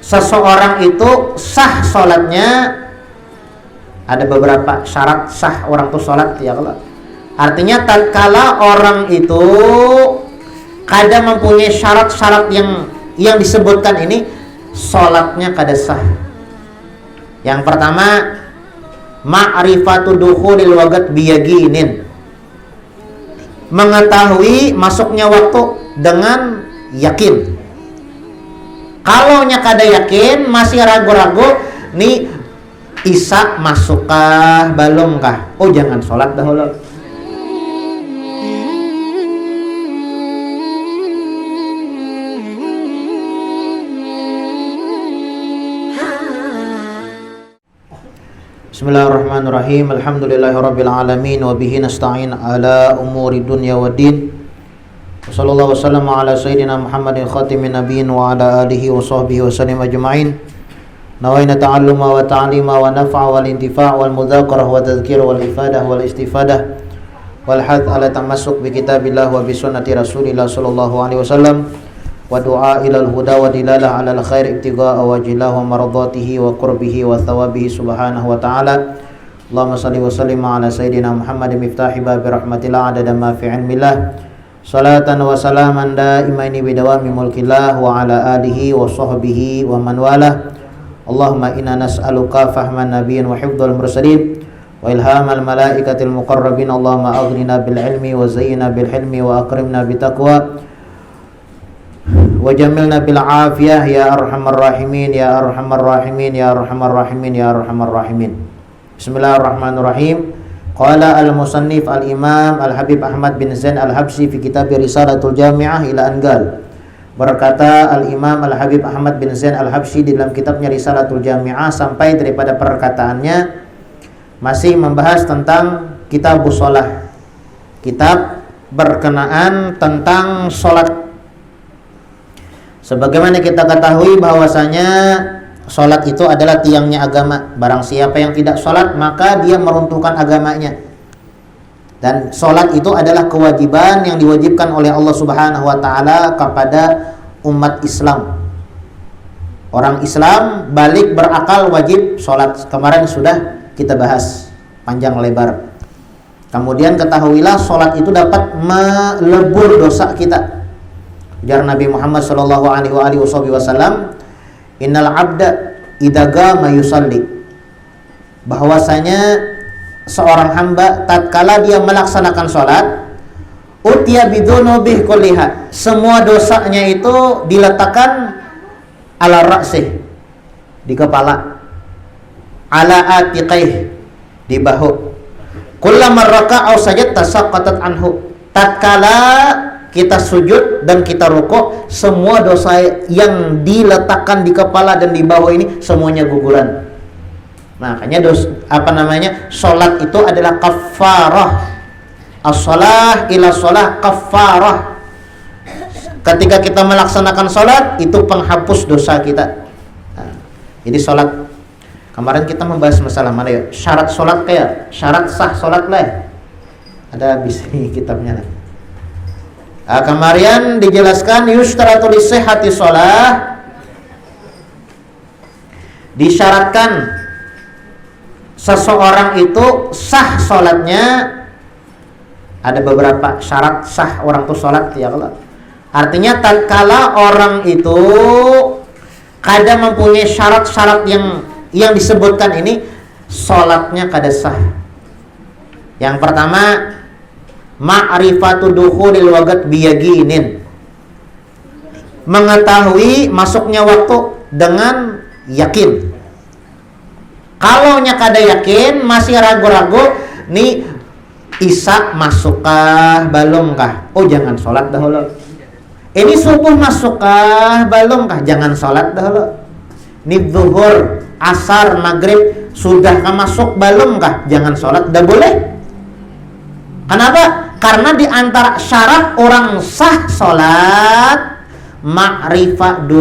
seseorang itu sah sholatnya, ada beberapa syarat sah orang itu sholat ya Allah. Artinya tatkala orang itu kada mempunyai syarat-syarat yang disebutkan ini, sholatnya kada sah. Yang pertama, ma'rifatu dukhulil waqt biyaqinin, mengetahui masuknya waktu dengan yakin. Kalau nya kada yakin, masih ragu-ragu, nih isya masukkah belum kah? Oh, jangan sholat dahulu. Bismillahirrahmanirrahim. Alhamdulillahirabbil alamin wa bihi nasta'in ala umuri dunya waddin. Wassallallahu wasallam ala sayyidina Muhammadin khatimin nabiyyin wa ala alihi wa sahbihi wa sallam ajma'in. Nawaina ta'alluma wa ta'lima wa naf'a wal intifa' wal mudzakarah wa tadhkira wal ifadah wal istifadah wal hadd ala tamassuk bi kitabillah wa bi sunnati Rasulillah sallallahu alaihi wasallam wa du'a ila al huda wa dilalah ala al khair ibtigha'a wajhihi wa maradatihi wa qurbihi wa thawabihi subhanahu wa ta'ala. Allahumma shalli wa sallim ala sayyidina Muhammadin miftahi babi rahmatillah adada ma fi 'ilmillah. Salatan wa salaman daimaini bidawami mulkillah wa ala alihi wa sahbihi wa man walah. Allahumma inna nas'aluka fahman nabiyyin wa hifdzal mursalin wa ilhamal malaikatil muqarrabin. Allahumma aghnina bil ilmi wa zayyina bil hilmi wa akrimna bit taqwa wa jamilna bil afiyah ya arhamar rahimin ya arhamar rahimin ya arhamar rahimin ya arhamar rahimin. Bismillahirrahmanirrahim. Qala al-musannif al-imam al-habib Ahmad bin Zain al-Habsyi fi kitab Risalatul Jami'ah ila Angal. Berkata al-imam al-habib Ahmad bin Zain al-Habsyi di dalam kitabnya Risalatul Jami'ah sampai daripada perkataannya masih membahas tentang kitabus shalah, kitab berkenaan tentang sholat. Sebagaimana kita ketahui bahwasanya sholat itu adalah tiangnya agama. Barang siapa yang tidak sholat maka dia meruntuhkan agamanya. Dan sholat itu adalah kewajiban yang diwajibkan oleh Allah Subhanahu wa ta'ala kepada umat Islam. Orang Islam balik berakal wajib sholat. Kemarin sudah kita bahas panjang lebar. Kemudian ketahuilah sholat itu dapat melebur dosa kita. Ujar Nabi Muhammad sallallahu alaihi wasallam, innal abda idza qama yusalli, bahwasanya seorang hamba tatkala dia melaksanakan sholat, utiya bidzunubihi kulliha, semua dosanya itu diletakkan ala ra'sih, di kepala, ala atiqih, di bahu, kullama raka'a aw sajada tasaqqatat anhu, tatkala kita sujud dan kita rukuk, semua dosa yang diletakkan di kepala dan di bawah ini semuanya guguran. Makanya sholat itu adalah kafarah. As-shalah ila shalah kafarah. Ketika kita melaksanakan sholat, itu penghapus dosa kita. Jadi sholat, kemarin kita membahas masalah mana ya? Syarat sholat kayak syarat sah sholat lah. Ada habis kitabnya lah. Kemarin dijelaskan yustaratu li sihhati shalah, disyaratkan seseorang itu sah sholatnya, ada beberapa syarat sah orang itu sholat ya Allah. Artinya tatkala orang itu kada mempunyai syarat-syarat yang disebutkan ini, sholatnya kada sah. Yang pertama, ma'rifatu dukhulil waqt biyaqinin, mengetahui masuknya waktu dengan yakin. Kalau nya kada yakin, masih ragu-ragu, nih isya masukkah belum kah? Oh, jangan sholat dahulu. Ini subuh masukkah belum kah? Jangan sholat dahulu. Ini zuhur, asar, maghrib sudah masuk belum kah? Jangan sholat, dah boleh. Kenapa? Karena di antara syarat orang sah sholat ma'rifatu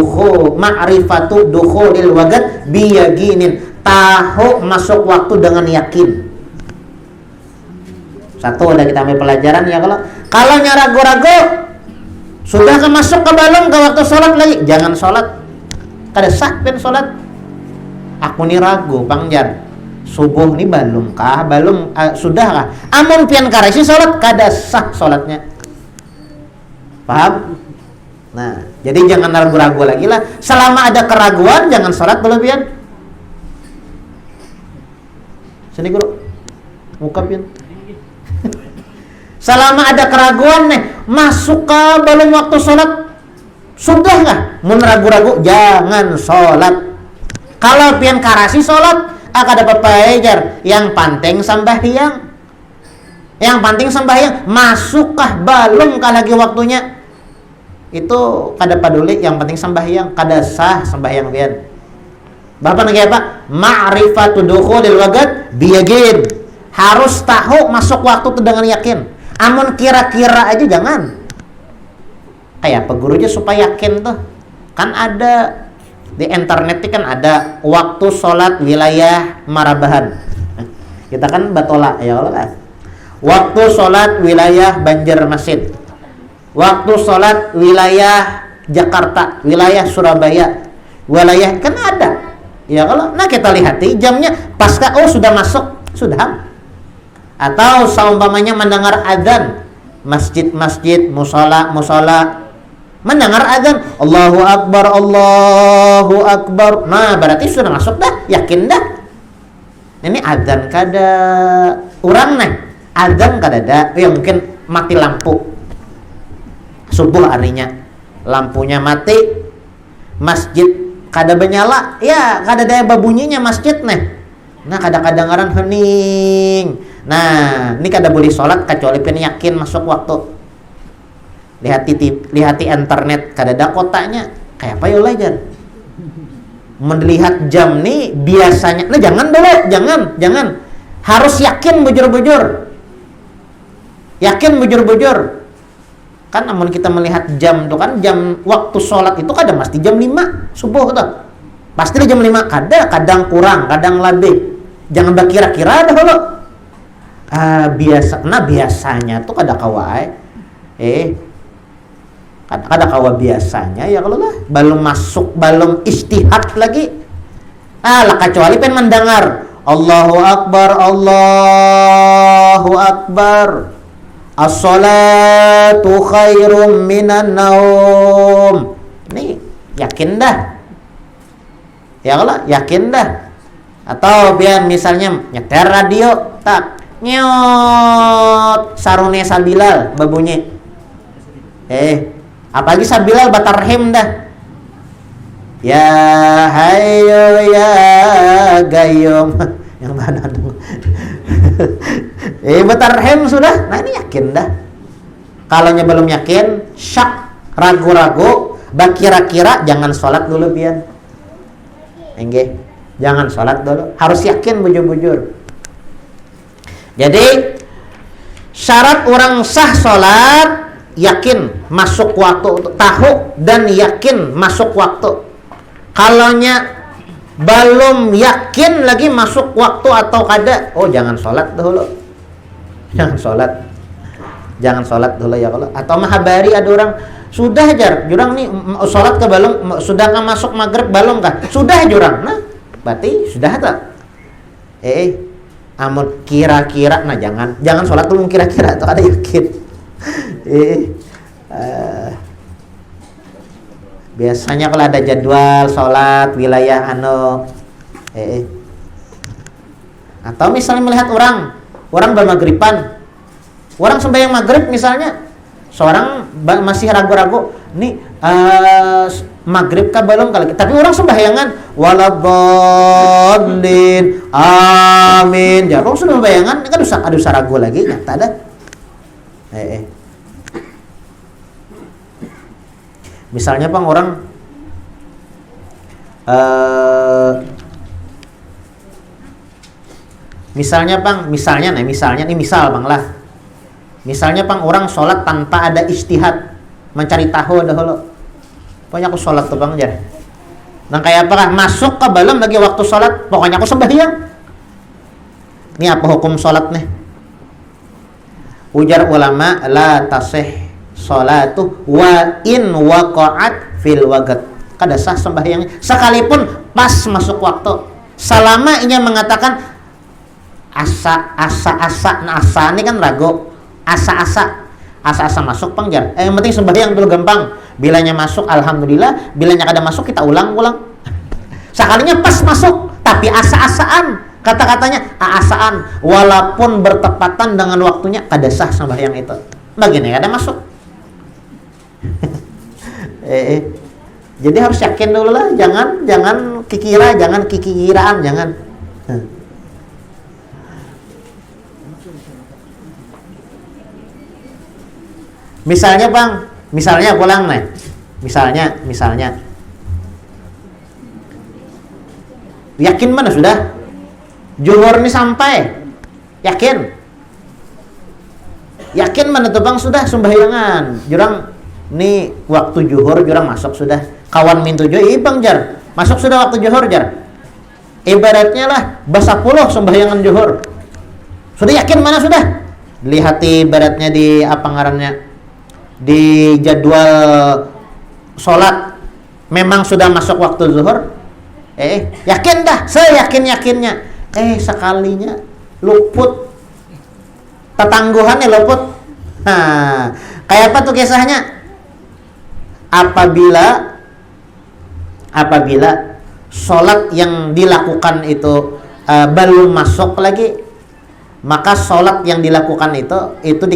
dukhulil waqt biyaqinin, tahu masuk waktu dengan yakin. Satu, udah kita ambil pelajaran ya. Kalau ragu-ragu sudah masuk ke belum ke waktu sholat lagi, jangan sholat. kada sah pian salat. Aku ni ragu pangjar. Subuh ni belum kah? Belum sudah kah? Amun pian karasi salat kada sah salatnya. Paham? Nah, jadi jangan ragu-ragu lagi lah. Selama ada keraguan jangan salat dulu pian. Sini guru. Muka pian. Selama ada keraguan nih, masuk ke belum waktu salat. Sudah kah? Mun ragu-ragu jangan salat. Kalau pian karasi salat, akan dapat pajar. Yang penting sembahyang. Yang penting sembahyang. Masukkah belum kah lagi waktunya? Itu kada peduli, yang penting sembahyang. Kada sah sembahyang pian. Bapak nagi apa? Ma'rifatu dukhulil waqt biyaqin. Harus tahu masuk waktu itu dengan yakin. Amun kira-kira aja jangan. Kayak apa gurunya supaya yakin tuh. Kan ada di internet kan ada waktu sholat wilayah Marabahan. Kita kan batola ya Allah kan. Waktu sholat wilayah Banjarmasin. Waktu sholat wilayah Jakarta, wilayah Surabaya, wilayah kan ada. Ya kalau nah kita lihat jamnya pasca sudah masuk sudah. Atau seumpamanya mendengar adzan masjid-masjid, musola mendengar adzan Allahu Akbar. Nah, berarti sudah masuk dah, yakin dah. Ini adzan kada urang nih. Adzan kada ada, ya mungkin mati lampu. Subuh harinya. Lampunya mati. Masjid kada benyala, ya kada ada babunyinya masjid nih. Nah, kadang-kadang hening. Nah, ini kada boleh sholat kecuali pian yakin masuk waktu. Lihat di internet kada ada kotanya. Kayak apa ya belajar? Melihat jam nih biasanya. Nah, jangan dulu, jangan. Harus yakin bujur-bujur. Yakin bujur-bujur. Kan namun kita melihat jam tuh kan jam waktu sholat itu kadang pasti jam 5 subuh tuh. Pasti jam 5 kadang kurang, kadang lebih. Jangan berkira-kira dah dulu. Biasanya tuh kada kawa kada kawa biasanya ya kalau lah belum masuk belum istihad lagi lah kecuali pengen mendengar Allahu Akbar as-salatu khairum minan naum. Nih yakin dah ya kalau yakin dah. Atau biar misalnya nyeter radio tak nyot sarune Sabilal babunyi apalagi Sabilal batarhim dah ya hayo ya gayum yang mana dong batarhim sudah. Nah ini yakin dah. Kalau belum yakin syak ragu-ragu bakira-kira jangan sholat dulu pian. Jangan sholat dulu, harus yakin bujur-bujur. Jadi syarat orang sah sholat yakin masuk waktu, tahu dan yakin masuk waktu. Kalaunya belum yakin lagi masuk waktu atau kada, jangan sholat dulu. Jangan sholat dulu ya kalau. Atau mahabari ada orang sudah jurang nih sholat ke belum, sudah nggak masuk maghrib belum kah? Sudah jurang, nah berarti sudah tak? Amun kira-kira, nah jangan sholat dulu kira-kira atau ada yakin. Biasanya kalau ada jadwal sholat wilayah atau misalnya melihat orang bermaghriban, orang sembahyang maghrib misalnya, seorang masih ragu-ragu, nih maghrib kah belum kali, tapi orang sembahyangan waladdallin amin, ya orang sudah sembahyangan kan usah ragu lagi, nyata dah. Misalnya bang orang misalnya orang sholat tanpa ada istihad, mencari tahu dahulu. Pokoknya aku sholat tuh bang aja. Nah kayak apa kan? Masuk ke belum lagi waktu sholat, pokoknya aku sembahyang. Ini apa hukum sholat nih? Ujar ulama la tasih sholatu wa in waqa'at fil waqt. kada sah sembahyangnya sekalipun pas masuk waktu. Selama inya mengatakan asa ini kan ragu, asa masuk pangjar. Yang penting sembahyang dulu gampang. Bilanya masuk alhamdulillah, bilanya kada masuk kita ulang. Sekalinya pas masuk, tapi asa-asaan, kata-katanya asaan, walaupun bertepatan dengan waktunya kada sah sembahyang itu. Begini kada masuk. Jadi harus yakin dulu lah, jangan kikiraan, jangan. Misalnya bang, pulang nih. Misalnya. Yakin mana sudah? Zuhur ini sampai. Yakin mana tuh bang sudah sembahyangan. Jurang nih waktu zuhur jurang masuk sudah. Kawan mintu jo, bang jar. Masuk sudah waktu zuhur jar. Ibaratnya lah basa puluh sembahyangan zuhur. Sudah yakin mana sudah? Lihat ibaratnya di apa ngarannya? Di jadwal sholat memang sudah masuk waktu zuhur. Yakin dah, seyakin-yakinnya. Sekalinya luput. Tetangguhannya luput. Nah, kayak apa tuh kisahnya? Apabila sholat yang dilakukan itu belum masuk lagi, maka sholat yang dilakukan itu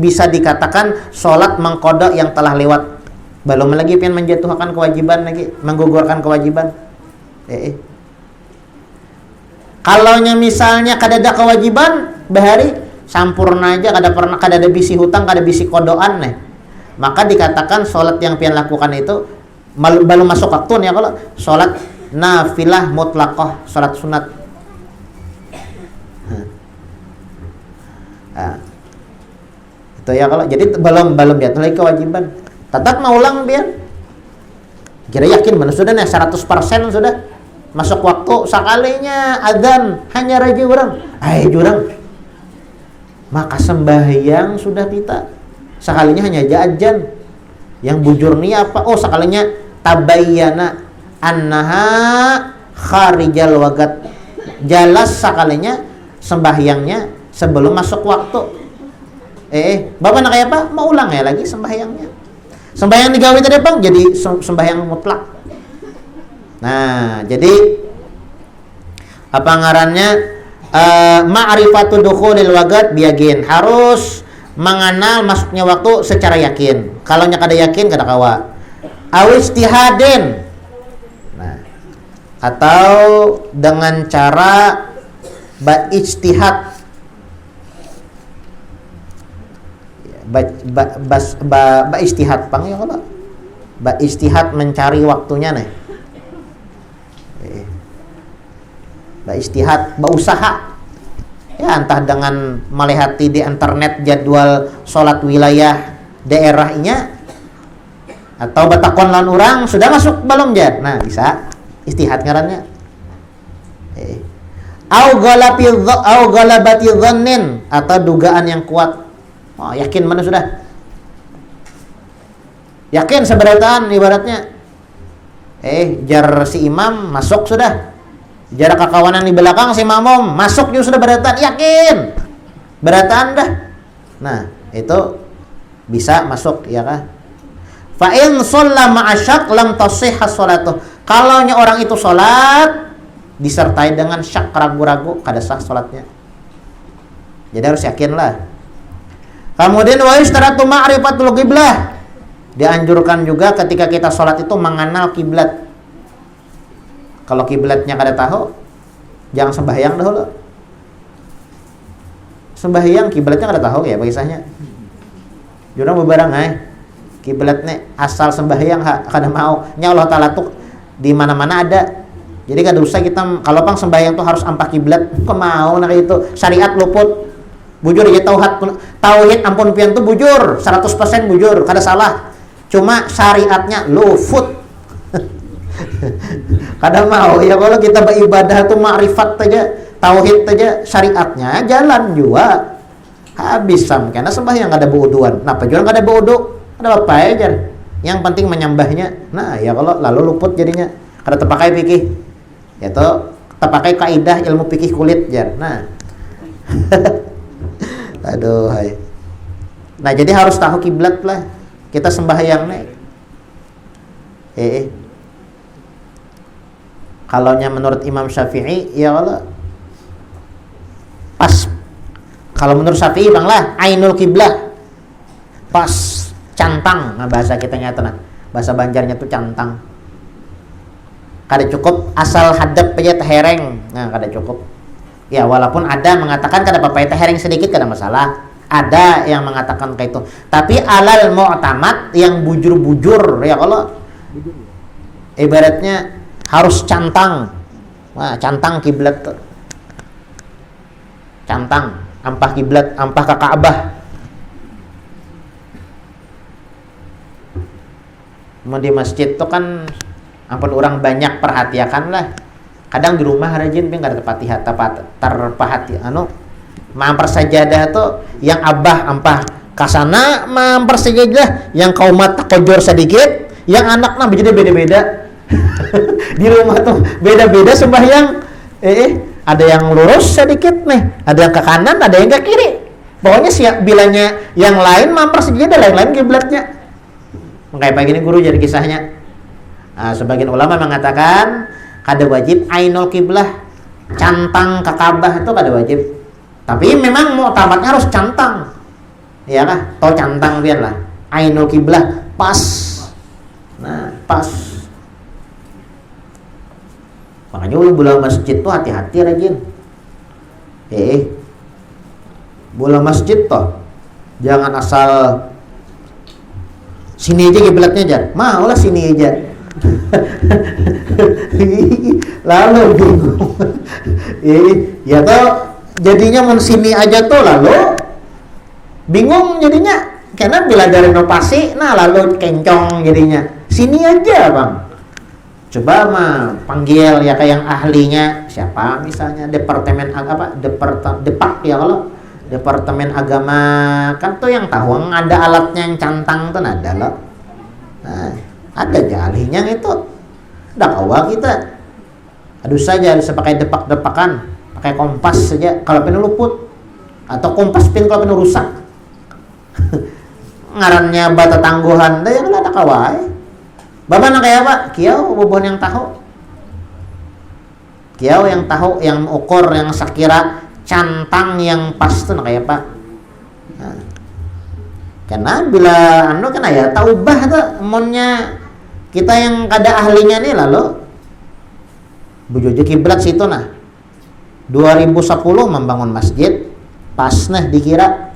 bisa dikatakan sholat mengkodok yang telah lewat. Belum lagi pengen menjatuhkan kewajiban lagi, menggugurkan kewajiban. Kalaunya misalnya kada ada kewajiban bahari sampurna aja, kada ada bisi hutang, kada bisi kodoan nih, maka dikatakan sholat yang pian lakukan itu belum masuk waktu ya. Kalau sholat nafilah mutlaqah, sholat sunat. Itu ya kalau jadi belum jatuh lagi kewajiban, tetap mau ulang biar kira yakin mana sudah nih 100% sudah masuk waktu. Sekalinya adzan hanya raja jurang maka sembahyang sudah kita sekalinya hanya aja adzan yang bujur nih apa, sekalinya tabayyana annaha kharijal wagat, jelas sekalinya sembahyangnya sebelum masuk waktu. Bapak nak kayak apa? Mau ulang ya lagi sembahyangnya. Sembahyang digawe tadi bang jadi sembahyang mutlak. Nah, jadi apa ngarannya? Ma'rifatu dukhulil waqt biyakin, harus mengenal masuknya waktu secara yakin. Kalau nya kada yakin kada kawa. Aw ijtihadin. Nah, atau dengan cara ijtihad. Istihad pang ya kalau istihad mencari waktunya nih. Istihad usaha ya, entah dengan melihat di internet jadwal sholat wilayah daerahnya, atau batakon lan orang sudah masuk belum jar. Nah bisa istihad ngarannya. Au galabati dhannin, atau dugaan yang kuat. Yakin mana sudah? Yakin seberataan ibaratnya. Jar si imam masuk sudah. Jar kakawanan di belakang si mamom masuk juga sudah beratan, yakin. Beratan dah. Nah, itu bisa masuk ya kan? Fa in shalla ma'asyak lam tasihha sholatuh. Kalau orang itu sholat disertai dengan syak, ragu-ragu, kada sah sholatnya. Jadi harus yakin lah. Kemudian wa yustaratu ma'rifatul qiblah. Dianjurkan juga ketika kita sholat itu mengenal kiblat. Kalau kiblatnya kada tahu, jangan sembahyang dahulu. Sembahyang kiblatnya kada tahu ya kisahnya. Jurang bebarang kiblatnya asal sembahyang kada mau. Nya Allah Taala tuh di mana-mana ada. Jadi kada usah kita kalau pang sembahyang tuh harus ampak kiblat. Kemau nak itu syariat luput. Bujur ya tauhid ampun pian tuh bujur, 100% bujur, kada salah. Cuma syariatnya luput. Kada mau ya kalau kita beribadah tuh makrifat aja, tauhid aja, syariatnya jalan juga. Habis sam karena sembahyang kada beuduan. Napa jual kada beudu? Ada apa aja? Yang penting menyembahnya. Nah, ya kalau lalu luput jadinya. Kada terpakai fikih. Ya toh, terpakai kaidah ilmu fikih kulit jar. Nah. Aduh, hai. Nah, jadi harus tahu kiblat lah. Kita sembahyang nih. Kalaunya menurut Imam Syafi'i, ya Allah, pas. Kalau menurut Syafi'i bang lah, ainul kiblah, pas cantang. Nah, bahasa kita nyata nah, bahasa Banjarnya tuh cantang. Kada cukup asal hadap aja tehereng. Nah, kada cukup. Ya walaupun ada mengatakan kada apa-apa tehereng sedikit kada masalah. Ada yang mengatakan kayak itu. Tapi alal mu'tamad yang bujur-bujur ya Allah. Ibaratnya harus cantang. Wah, cantang kiblat tuh. Cantang, ampah kiblat, ampah ke Ka'bah. Mau di masjid tuh kan ampun orang banyak perhatiakan lah. Kadang di rumah rajin tapi enggak terperhati mampir sajadah tuh yang abah ampah kasana mampir sajadah yang kaumat kojor sedikit, yang anaknya jadi beda-beda. Di rumah tuh beda-beda sembahyang. Ada yang lurus sedikit nih, ada yang ke kanan, ada yang ke kiri. Pokoknya siap bilanya yang lain mampir sajadah, lain-lain kiblatnya. Kayak begini guru jadi kisahnya. Sebagian ulama mengatakan kada wajib ainul kiblah, cantang ke Ka'bah itu kada wajib. Tapi memang mu'tamadnya harus cantang. Ya kah? Atau cantang biarlah. Ainul kiblah pas. Nah, pas. Makanya bola masjid tuh hati-hati rajin. Bola masjid toh jangan asal sini aja kiblatnya jar. Maulah sini aja. Lalu bingung. Ya toh jadinya mau sini aja tuh lalu bingung jadinya karena bila ada renovasi nah lalu kencong jadinya sini aja bang. Coba mah panggil ya kayak yang ahlinya siapa misalnya departemen apa depak ya kalau departemen agama kan tuh yang tahu ada alatnya yang cantang tuh ada loh. Nah, ada aja ahlinya itu. Udah kawal kita. Aduh saja bisa pakai depak-depakan, pakai kompas saja kalau pin luput atau kompas pin kalau pin rusak. Ngarannya bata tangguhan dah yang ada kawai. Babana kayak apa? Kiau bobon yang tahu. Kiau yang tahu, yang ukur, yang sekira cantang yang pas tuh kayak apa? Nah. Karena bila kan ya taubah tuh monnya kita yang kada ahlinya nih lalu bujuju kiblat situ nah. 2010 membangun masjid pas nah dikira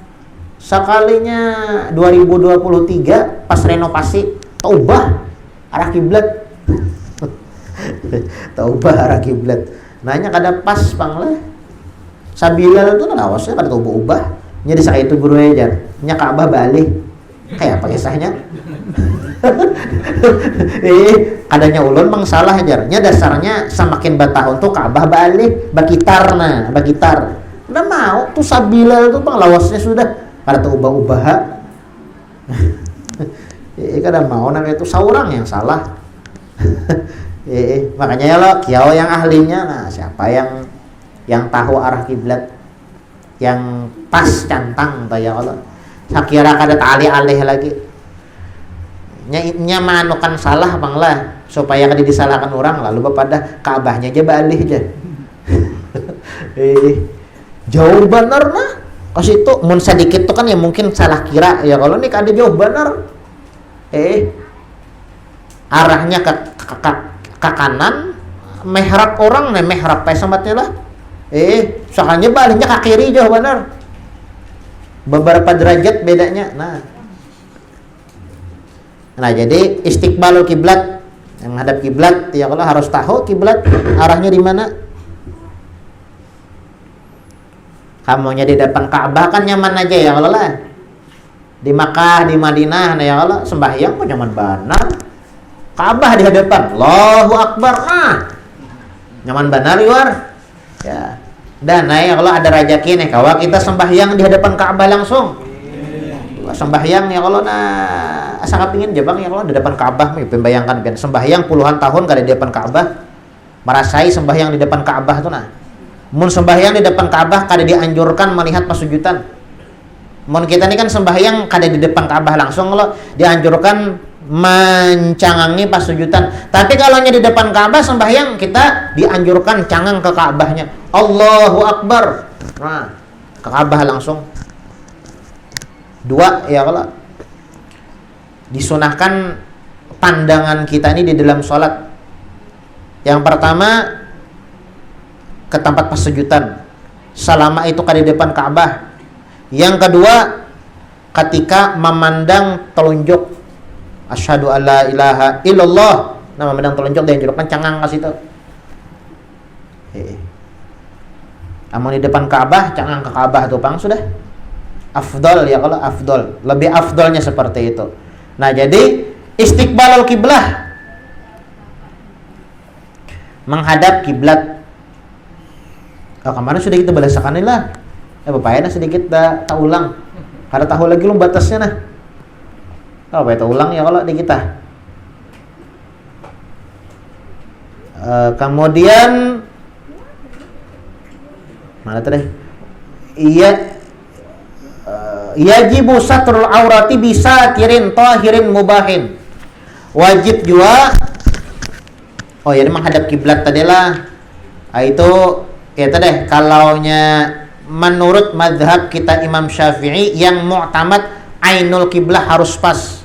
sekalinya 2023 pas renovasi taubah arah kiblat. Taubah arah kiblat. Nanya kada pas pang lah. Sabila itu nah awasnya kada ubah. Nya desa itu guru aja. Nya Ka'bah balik. Kayak apa kisahnya? Adanya ulun mang salah ajar. Nya dasarnya semakin batahun tuh Ka'bah balik, bagitar nah, bagitar. Udah mau tuh sabila itu pang lawasnya sudah kada tuh ubah-ubah. Kada mau namanya itu saurang yang salah. Makanya ya lo kiau yang ahlinya nah siapa yang tahu arah kiblat yang pas cantang ya Allah. Sakira kada tali alih lagi. Nya manukan salah bang lah supaya kada disalahkan orang lalu pada Ka'bahnya aja balik aja. Jauh benar nah. Kasih itu mun sedikit tuh kan ya mungkin salah kira ya kalau nih kada jauh benar. Arahnya ke kanan mihrab orang nih mihrab pe sambatnya lah. Soalnya baliknya ke kiri jauh benar. Beberapa derajat bedanya. Nah, jadi istiqbalul kiblat yang hadap kiblat ya kalau harus tahu kiblat arahnya di mana. Kamunya di depan Ka'bah kan nyaman aja ya kalau lah. Di Makkah, di Madinah, nah ya Allah sembahyang kok nyaman benar. Ka'bah di hadapan, Allahu Akbar, nyaman benar luar. Ya, dan nah ya kalau ada rajaki nih, kalau kita sembahyang di hadapan Ka'bah langsung. Sembahyang ya kalau asa kapingin jabang ya kalau di depan Ka'bah mah bayangkan pian sembahyang puluhan tahun kada di depan Ka'bah, merasai sembahyang di depan Ka'bah tuh nah. Mun sembahyang di depan Ka'bah kada dianjurkan melihat pasujudan. Mun kita ini kan sembahyang kada di depan Ka'bah langsung lo dianjurkan mencangangi pasujudan. Tapi kalau di depan Ka'bah sembahyang kita dianjurkan cangang ke Ka'bahnya. Allahu Akbar. Nah, ke Ka'bah langsung. Dua ya kalau disunahkan pandangan kita ini di dalam sholat. Yang pertama ke tempat pasujudan selama itu kada di depan Ka'bah. Yang kedua ketika memandang telunjuk asyhadu alla ilaha illallah, nah memandang telunjuk dianjurkan cangang ke situ. Amun di depan Ka'bah cangang ke Ka'bah tuh pang sudah afdol ya kalau afdol, lebih afdolnya seperti itu. Nah jadi istiqbalul kiblah, menghadap kiblat. Kemarin sudah kita balasakan lah. Bapaknya sedikit tak ulang. Kada tahu lagi lu batasnya nah. Kalau bapak ulang ya kalau di kita. Kemudian mana tadi? Yajibu satrul aurati bisa tirin tahirin mubahin. Wajib juga. Oh ya, menghadap kiblat tadi lah. Itu ya tadi kalaunya menurut mazhab kita Imam Syafi'i yang mu'tamad ainul kiblah harus pas.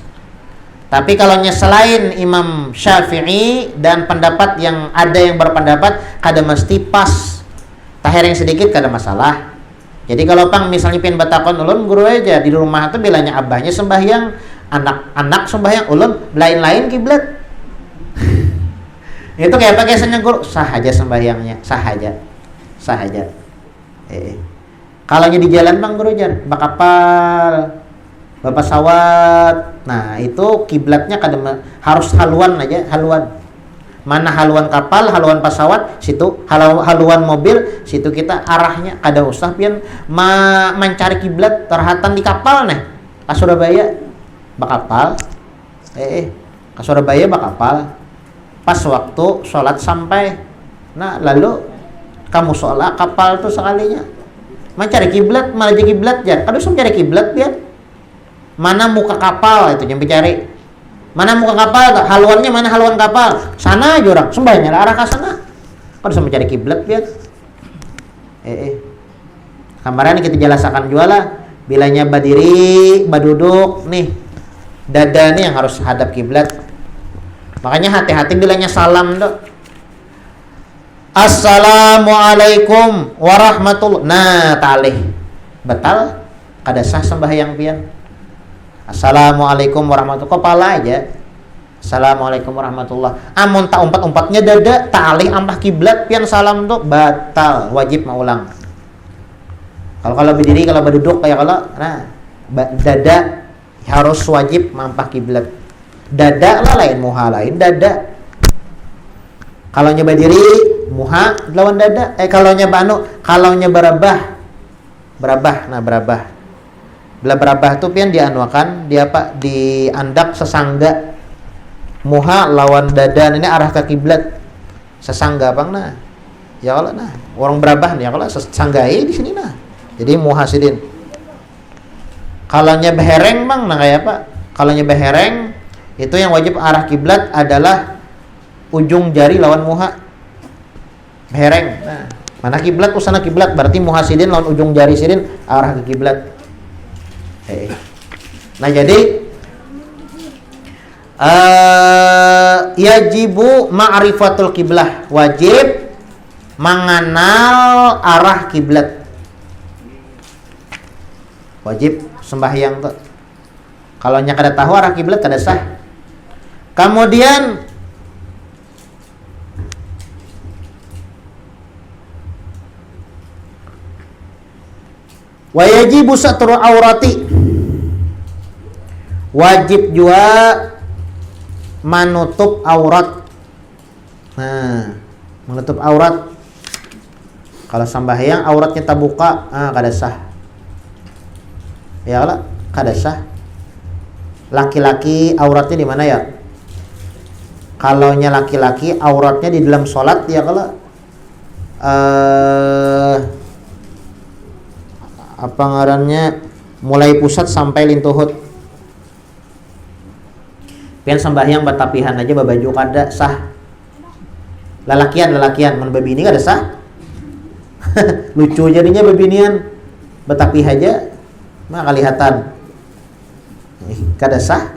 Tapi kalaunya selain Imam Syafi'i dan pendapat yang ada yang berpendapat kada mesti pas. Tahir yang sedikit kada masalah. Jadi kalau pang misalnya pengen batakon ulun guru aja di rumah tuh bilanya abahnya sembahyang, anak-anak sembahyang, ulun lain-lain kiblat. Itu kayak apa biasanya guru? Sah aja sembahyangnya, sah aja. Kalau di jalan bang guru jar, bakapal, bapak sawat. Nah itu kiblatnya kadang harus haluan aja, haluan. Mana haluan kapal, haluan pesawat, situ haluan mobil, situ kita arahnya. Kada usah pian mencari kiblat terhatan di kapal nih. Ke Surabaya bakapal, ke Surabaya bakapal. Pas waktu sholat sampai, nah lalu kamu sholat kapal tuh sekalinya. Mencari kiblat, malah jadi kiblat ya. Kada usah mencari kiblat pian. Mana muka kapal itu yang dicari. Mana muka kapal, haluannya mana haluan kapal? Sana aja orang, sembahyangnya arah ke sana. Kau bisa mencari kiblat lihat. Kemarin kita jelaskan jualah, bilanya berdiri, berduduk nih. Dada nih yang harus hadap kiblat. Makanya hati-hati bilanya salam dok. Assalamualaikum warahmatullahi. Nah, talih. Betal kada sah sembahyang pian. Assalamualaikum warahmatullahi, kepala aja. Assalamualaikum warahmatullahi. Amun tak umpat-umpatnya dada, talih ampah kiblat pian salam tuh batal, wajib mengulang. Kalau berdiri, kalau berduduk kayak kalau, nah dada harus wajib mampah kiblat. Dada lah lain muha lain dada. Kalau nyoba diri muha lawan dada. Kalau berabah. Nah berabah. Bila berabah tuh pian dianuakan diandak sesangga muha lawan dadan ini arah ke kiblat sesangga bang nah ya kalau nah orang berabah nih ya kalau sesanggai di sini nah jadi muha sidin. Kalau behereng bang nah kayak apa? Kalau behereng itu yang wajib arah kiblat adalah ujung jari lawan muha behereng. Nah mana kiblat usana kiblat berarti muha sidin lawan ujung jari sidin arah ke kiblat. Nah jadi yajibu ma'rifatul kiblah, wajib mengenal arah kiblat. Wajib sembahyang tuh. Kalau kada tahu arah kiblat kada sah. Kemudian wa yajibu satru aurati, wajib juga menutup aurat. Nah, menutup aurat. Kalau sembahyang auratnya terbuka, kada sah. Ya Allah, kada sah. laki-laki auratnya di mana ya? Kalaunya laki-laki auratnya di dalam sholat ya kalau apa ngarannya mulai pusat sampai lintuhut. Pian sembahyang batapihan aja babaju kada sah. Lalakian mun babini kada sah. Lucu jadinya babinian batapi aja mah kalihatan. Kada sah.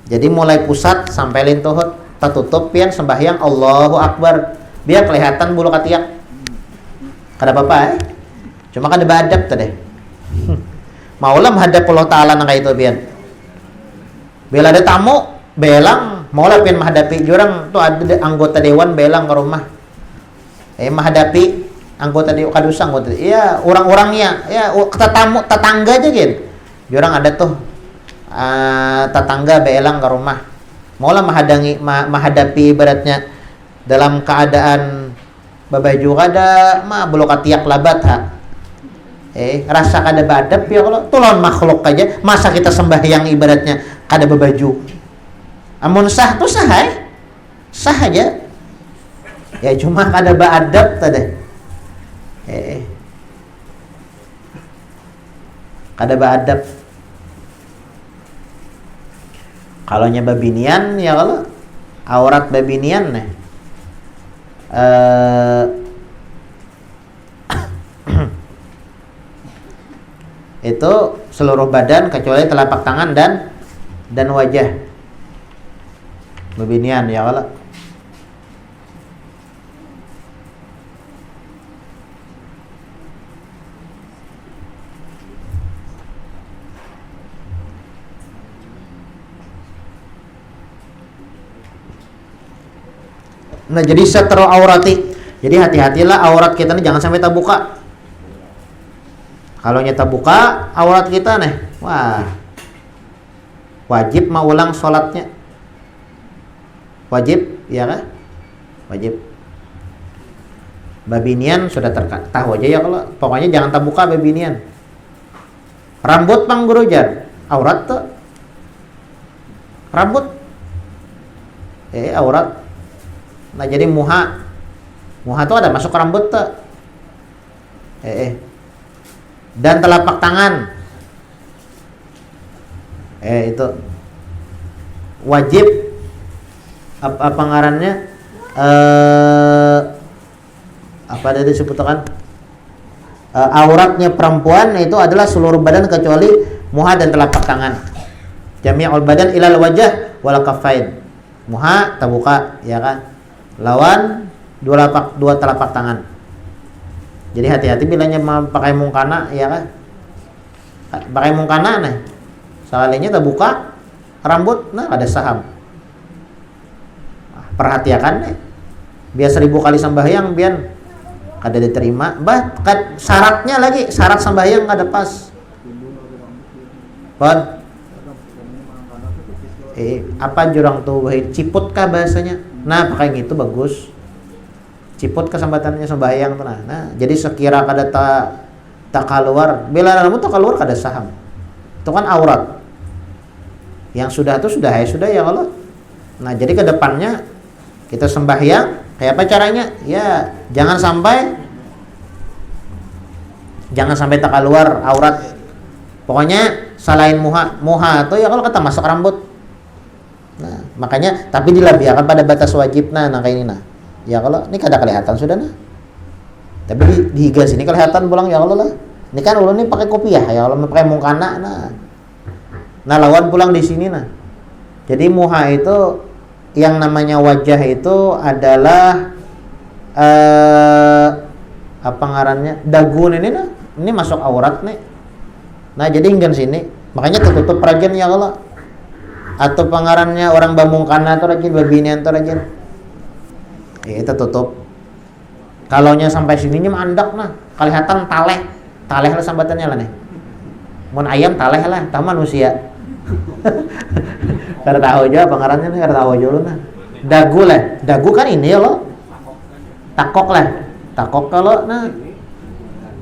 Jadi mulai pusat sampai lintuhut tertutup pian sembahyang Allahu Akbar biar kelihatan bulu katiak. Kada apa-apa cuma kada badab tadi. Maulah menghadap Allah Ta'ala nang kayak itu pian. Bila ada tamu belang maulah pian menghadapi jurang tuh ada anggota dewan belang ke rumah. Menghadapi anggota dewan kadusa anggota. Iya, orang-orangnya ya tetangga aja gitu. Jurang ada tuh tetangga belang ke rumah. Maulah menghadapi ibaratnya dalam keadaan babaju kada mah bulu katiak labat rasa kada badab ya kalau tulon makhluk aja masa kita sembahyang ibaratnya kada babaju. Amun sah tuh sah sah aja. Ya cuma kada badab tadi. Kada badab. Kalau nya babinian ya kalau aurat babinian itu seluruh badan kecuali telapak tangan dan wajah. Babinian ya kalau nah jadi satru aurati. Jadi hati-hatilah aurat kita nih jangan sampai terbuka. Kalau nyata buka aurat kita wah wajib mau ulang sholatnya. Wajib ya kan? Wajib. Babinian sudah tahu aja ya kalau pokoknya jangan terbuka babinian. Rambut Bang Guru jar aurat tuh. Rambut aurat. Nah jadi muha tuh ada masuk ke rambut tuh. Dan telapak tangan. Itu wajib apa ngarannya? Apa ada disebutkan? Auratnya perempuan itu adalah seluruh badan kecuali muha dan telapak tangan. Jami'ul badan ilal wajah wal kaffain. Muha terbuka ya kan? Lawan dua telapak tangan. Jadi hati-hati bilanya pakai mungkana ya kan? Pakai mungkana sekalinya terbuka rambut ada saham. Perhatikan biar 1000 kali sembahyang biar kada diterima. Syaratnya lagi syarat sembahyang kada pas. Bon. Apa jurang tuh ciput kah bahasanya? Nah pakai gitu bagus. Ciput kesambatannya sembahyang tuh nah jadi sekira kada tak keluar bela rambut tak keluar kada saham itu kan aurat yang sudah ya Allah. Nah jadi ke depannya kita sembahyang kayak apa caranya ya jangan sampai tak keluar aurat. Pokoknya selain muha tuh ya kalau kata masuk rambut. Nah makanya tapi dilabiakan pada batas wajib nah kayak ini ya kalau ini kada kelihatan sudah tapi di higa sini kelihatan pulang ya Allah lah. Ini kan ulun ini pakai kopiah ya Allah pakai mungkana nah lawan pulang di sini Jadi muha itu yang namanya wajah itu adalah apa ngarannya dagu ini masuk aurat Nah jadi hingga sini makanya tertutup rajin ya Allah. Atau pengarannya orang bamungkana atau rajin babinian atau rajin itu tutup. Kalaunya sampai sininya mandak kelihatan taleh lah sambatannya lah mun ayam taleh lah tah manusia. Kada tahu aja pengarannya kada tahu aja lu dagu kan ini ya lo takok kalau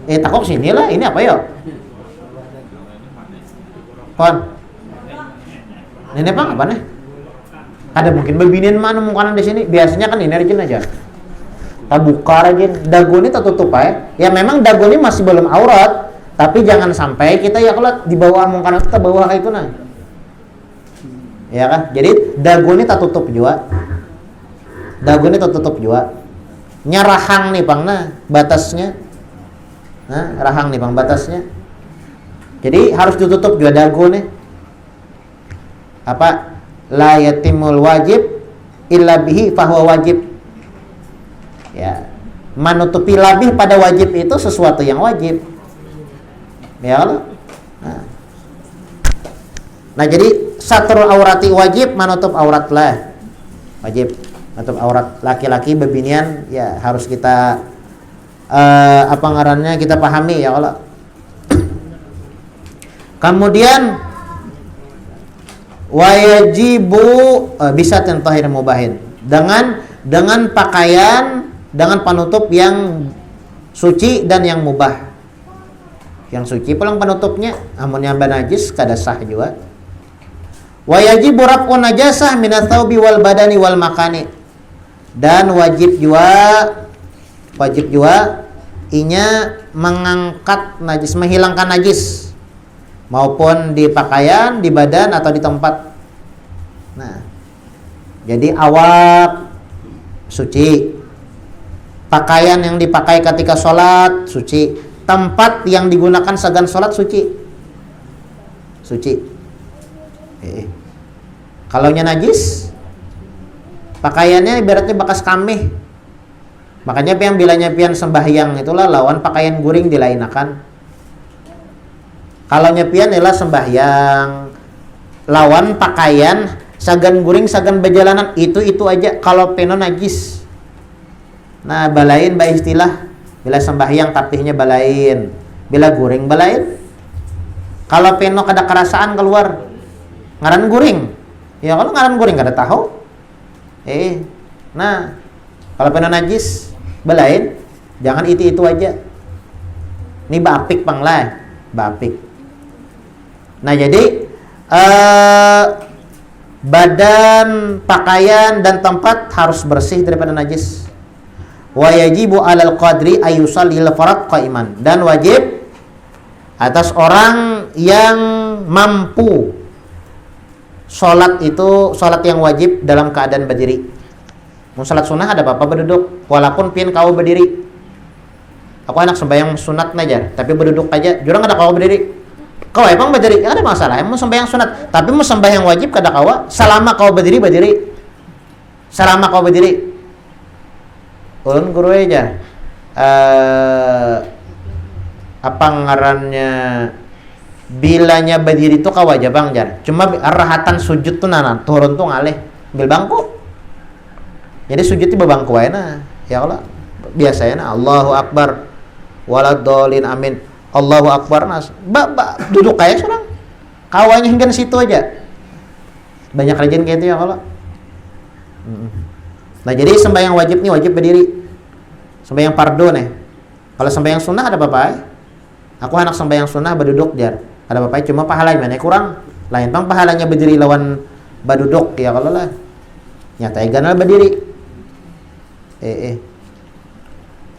Takok sini lah, ini apa ya? Kon. Ini apa nih? Ada mungkin bebinian mana makanan di sini? Biasanya kan ini aja. Kita buka aja, dagu ini tertutup ya. Ya memang dagu ini masih belum aurat, tapi jangan sampai kita ya kalau di bawah makanan kita bawah kayak itu nah. Ya kan? Jadi dagu ini tertutup juga. Dagu ini tertutup juga. Nyarahang nih Bang, nah batasnya. Nah, rahang nih Bang batasnya. Jadi harus ditutup juga dagu nih. Apa? La yatimul wajib illa bihi fahuwa wajib. Ya, menutupi labih pada wajib itu sesuatu yang wajib. Ya kan? Nah, jadi satrul aurati wajib, menutup aurat lah. Wajib menutup aurat laki-laki bebinian ya harus kita apa ngarannya kita pahami ya Allah. Kemudian wajibu bisa tentahir mubahin dengan pakaian dengan penutup yang suci dan yang mubah. Yang suci pulang penutupnya amunnya najis kada sah juga. Wajibu raf'un najasah minats tsaubi wal badani wal makani. Dan wajib juga inya mengangkat najis, menghilangkan najis maupun di pakaian, di badan atau di tempat. Nah, jadi awak suci, pakaian yang dipakai ketika sholat suci, tempat yang digunakan segan sholat suci. Kalaunya najis, pakaiannya ibaratnya bekas kamih. Makanya pian bilanya pian sembahyang itulah lawan pakaian guring dilainakan. Kalau nyepian ialah sembahyang lawan pakaian sagan guring sagan berjalanan itu aja kalau peno najis. Nah, balain ba istilah bila sembahyang tapihnya balain, bila guring balain. Kalau peno kada kerasaan keluar ngaran guring. Ya kalau ngaran guring kada tahu. Nah, kalau peno najis balain, jangan itu aja. Ini bapik panglah, bapik. Nah jadi badan, pakaian dan tempat harus bersih daripada najis. Wa yajibu 'alal qadri ayyusallil farad qa'iman, dan wajib atas orang yang mampu sholat yang wajib dalam keadaan berdiri. Mau salat sunnah ada apa-apa berduduk, walaupun pian kau berdiri. Aku anak sembahyang sunat aja, tapi berduduk aja. Jurang ada kau berdiri. Kau emang berdiri, ada masalah. Mau sembahyang sunat, tapi mau sembahyang wajib kada kau. Selama kau berdiri. Selama kau berdiri. Ulun guru aja. Apa ngarannya? Bilanya berdiri tuh kau aja bang jar. Cuma rahatan sujud tuh turun tuh ngalih. Ambil bangku. Jadi sujud di bangku aja nah. Ya Allah. Biasanya Allahu Akbar waladhdallin amin. Allahu Akbar nas. Duduk kayak seorang. Kawanya hingga situ aja. Banyak rajin kayak itu ya Allah. Nah, jadi sembahyang wajib nih wajib berdiri. Sembahyang fardu nih. Kalau sembahyang sunnah ada apa-apa? Aku anak sembahyang sunnah berduduk jar. Ada apa-apa cuma pahalanya mana kurang. Lain bang pahalanya berdiri lawan berduduk ya kalau lah. Nyata egan berdiri.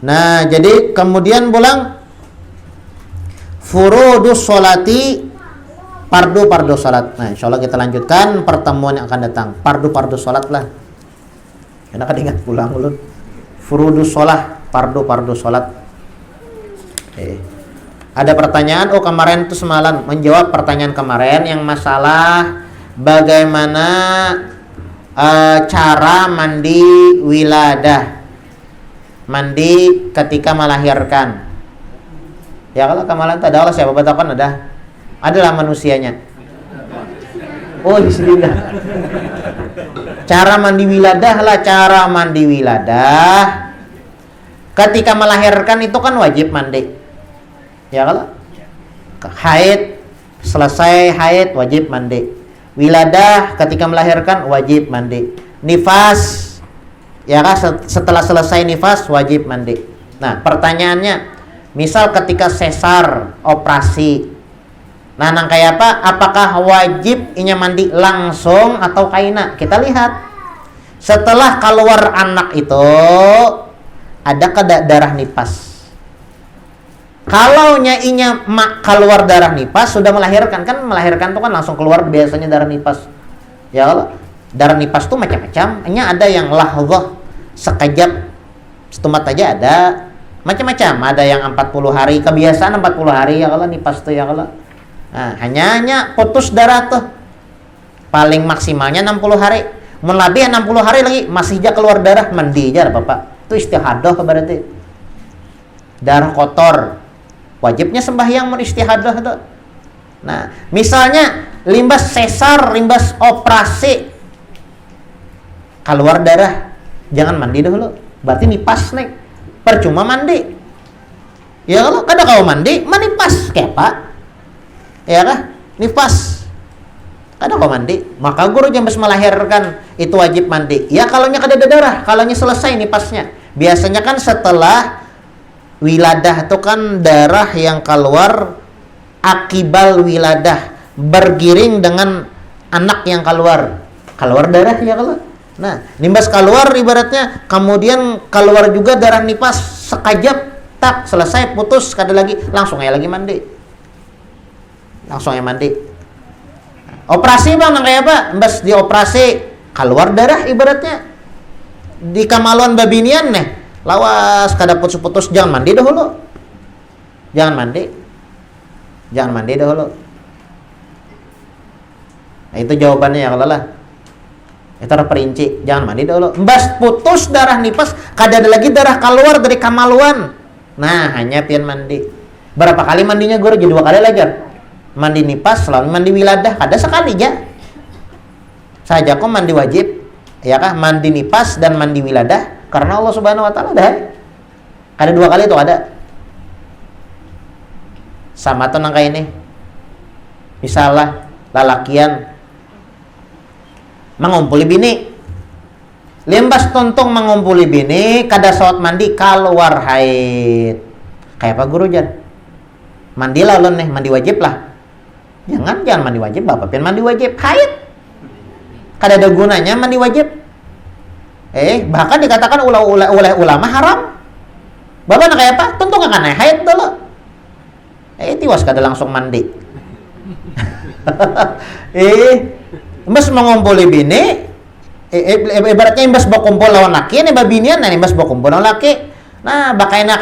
Nah, jadi kemudian pulang furudus sholati, pardu salat. Nah, insyaallah kita lanjutkan pertemuan yang akan datang. Pardu salat lah. Enak kan ingat pulang ulun. Furudus sholah, pardu salat. Ada pertanyaan kemarin tuh semalam menjawab pertanyaan kemarin yang masalah bagaimana cara mandi wiladah, mandi ketika melahirkan. Ya kalau kemarin tak ada Allah siapa batakan adalah manusianya. Oh bismillah. Cara mandi wiladah lah, cara mandi wiladah ketika melahirkan itu kan wajib mandi. Ya kalau haid, selesai haid wajib mandi. Wiladah ketika melahirkan wajib mandi. Nifas ya kan setelah selesai nifas wajib mandi. Nah, pertanyaannya Misal ketika sesar operasi, nah nang kayak apa? Apakah wajib inya mandi langsung atau kaina? Kita lihat setelah keluar anak itu ada darah nipas. Kalau inya keluar darah nipas sudah melahirkan, kan melahirkan tuh kan langsung keluar biasanya darah nipas. Ya Allah, darah nipas tuh macam-macam. Inya ada yang lahdzah sekejap setumat aja ada, macam-macam. Ada yang 40 hari, kebiasaan 40 hari ya Allah nipas tuh ya Allah. Nah, hanya putus darah tuh paling maksimalnya 60 hari. Melebih 60 hari lagi masih aja keluar darah, mandi aja Bapak. Itu istihadah berarti. Darah kotor. Wajibnya sembahyang mau istihadah tuh. Nah, misalnya limbas sesar, limbas operasi keluar darah, jangan mandi dulu. Berarti nipas nih. Percuma mandi. Ya kalau kada kau mandi pas kayak Pak. Ya kah? Nipas. Kada kau mandi, maka guru jambes melahirkan itu wajib mandi. Ya kalau nya kada ada darah, kalau nya selesai nipasnya. Biasanya kan setelah wiladah itu kan darah yang keluar akibal wiladah bergiring dengan anak yang keluar darah ya kalau. Nah, nimbas keluar ibaratnya kemudian keluar juga darah nipas sekejap tak selesai putus kada lagi langsung aja lagi mandi. Langsung aja mandi. Operasi bang, nang kayak apa? Mbas dioperasi keluar darah ibaratnya di kamaluan babinian nih, lawas kada putus-putus, jangan mandi dahulu. Jangan mandi dahulu. Nah, itu jawabannya ya kalau lah. Itu perinci, jangan mandi dahulu. Mbas putus darah nipas, kada ada lagi darah keluar dari kamaluan. Nah, hanya pian mandi. Berapa kali mandinya guru? Jadi 2 kali lagi. Mandi nipas, selalu mandi wiladah, ada sekali aja. Saja kok mandi wajib, ya kah? Mandi nipas dan mandi wiladah karena Allah Subhanahu wa taala ada 2 kali itu ada. Sama tuh nang kayak ini. Misalnya lalakian mengumpuli bini. Lembas tontong mengumpuli bini, kada saat mandi keluar haid. Kayak apa guru jan? Mandilah ulun nih, mandi wajib lah. Jangan mandi wajib, Bapak pengen mandi wajib haid. Kada ada gunanya mandi wajib. Bahkan dikatakan oleh ulama haram. Bapak nak kayak apa? Tentu akan haid dulu. Tiwas kada langsung mandi. Mbas mengumpuli bini, ibaratnya mbas berkumpul lawan laki, nih babinian, nih mbas berkumpul lawan laki. Nah, bakaina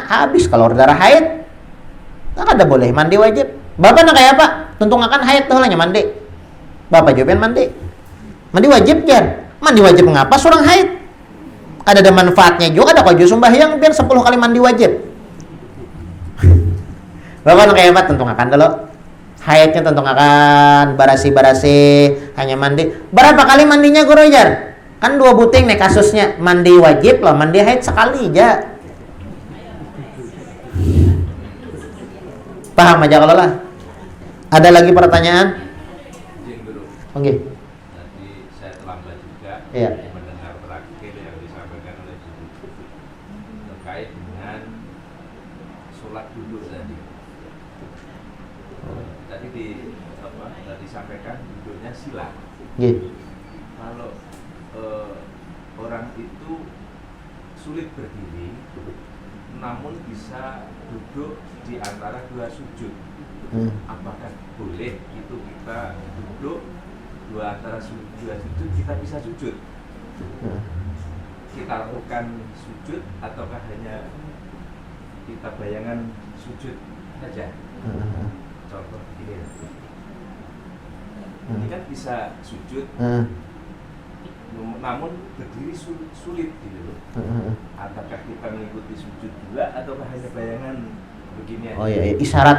habis kalau darah haid. Nah, kada boleh mandi wajib. Bapak nak kayak apa? Tentu akan haid tuh hanya mandi. Bapak jawabin mandi. Mandi wajib kan? Mandi wajib mengapa surang haid? Ada manfaatnya juga, ada kau sembahyang biar 10 kali mandi wajib. Bapak nak kayak apa? Tentu akan dulu. Haidnya tentu akan barasi-barasi hanya mandi. Berapa kali mandinya guru jar? Kan 2 buting nih kasusnya. Mandi wajib lah, mandi haid sekali aja. Paham aja kalau lah. Ada lagi pertanyaan? Oke. Tadi saya terlambat juga mendengar terakhir yang disampaikan oleh Ibu terkait dengan sholat duduk tadi. Tadi disampaikan duduknya sila. Kalau orang itu sulit berdiri, namun bisa duduk di antara 2 sujud. Apakah boleh itu kita duduk antara 2 sujud kita bisa sujud? Kita lakukan sujud ataukah hanya kita bayangan sujud saja? Contoh ini. Ini kan bisa sujud, namun berdiri sulit gitu loh. Apakah kita mengikuti sujud juga ataukah hanya bayangan begini aja? Oh ya, isyarat.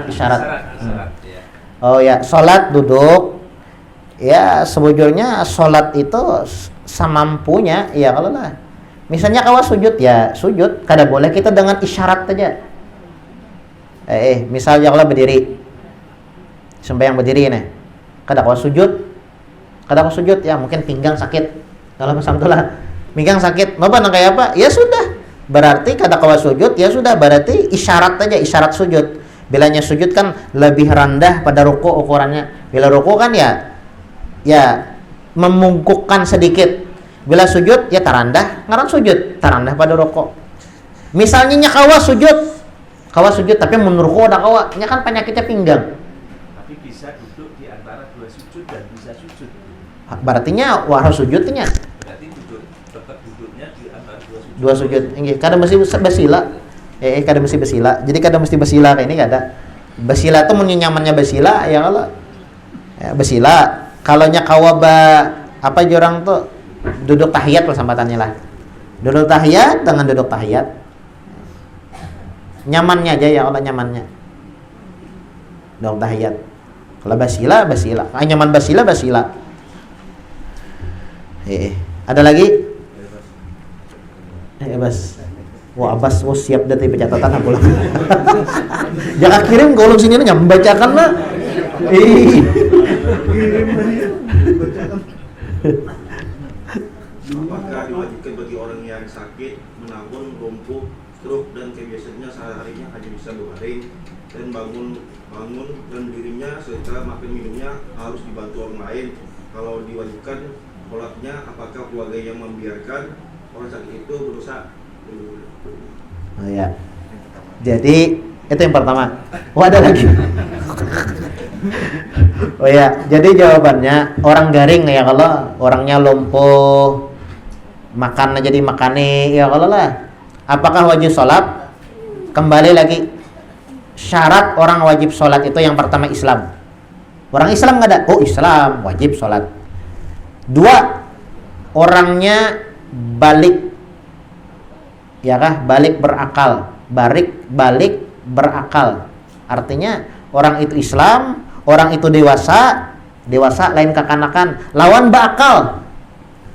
Ya. Oh ya, sholat duduk. Ya sebujurnya sholat itu semampunya. Ya kalau lah. Misalnya kawa sujud ya sujud. Kada boleh kita dengan isyarat saja. Misalnya kalau berdiri, sembahyang berdiri nih. Kada kawa sujud ya mungkin pinggang sakit. Kalau macam itulah, pinggang sakit. Bapak nak kayak apa? Ya sudah. berarti kada kawa sujud, ya sudah berarti isyarat aja, isyarat sujud. Bilanya sujud kan lebih rendah pada ruku ukurannya. Bila ruku kan ya memungkukkan sedikit. Bila sujud ya tarandah, ngaran sujud, tarandah pada ruku. Misalnya nya kawa sujud tapi menurut ruku ada kawa, nya kan penyakitnya pinggang. Tapi bisa duduk di antara dua sujud dan bisa sujud. Berarti nya harus sujudnya. Berarti tetap duduknya di antara Dua sujud. Nggih, kada mesti basila. Kada mesti basila. Jadi kada mesti basila kayak ini kada. Basila tuh mun nyamannya basila ya kalau ya, basila. Kalau nya kawa apa jorang tuh duduk tahiyat lah sambatannya lah. Duduk tahiyat dengan duduk tahiyat. Nyamannya aja ya Allah, nyamannya. Duduk tahiyat. Kalau basila. Nyaman basila. Ada lagi? Bas. Wah, Abbas siap dari pencatatan aku lah. Jangan kirim golong sini nya membacakan lah. Apakah diwajibkan bagi orang yang sakit, menabun, lumpuh, stroke dan kebiasaannya sehari-harinya hanya bisa berbaring dan bangun dan dirinya serta makan minumnya harus dibantu orang lain? Kalau diwajibkan sholatnya, apakah keluarga yang membiarkan orang sakit itu berdosa? Oh ya. Jadi itu yang pertama. Oh ada lagi. Oh ya, jadi jawabannya orang garing ya kalau orangnya lumpuh, makan jadi makane ya kalau lah. Apakah wajib sholat? Kembali lagi, syarat orang wajib sholat itu yang pertama Islam. Orang Islam nggak ada. Oh Islam wajib sholat. Dua, orangnya balik. Ya kah? Balik berakal. Balik berakal. Artinya orang itu Islam, orang itu dewasa lain kekanakan. Lawan berakal.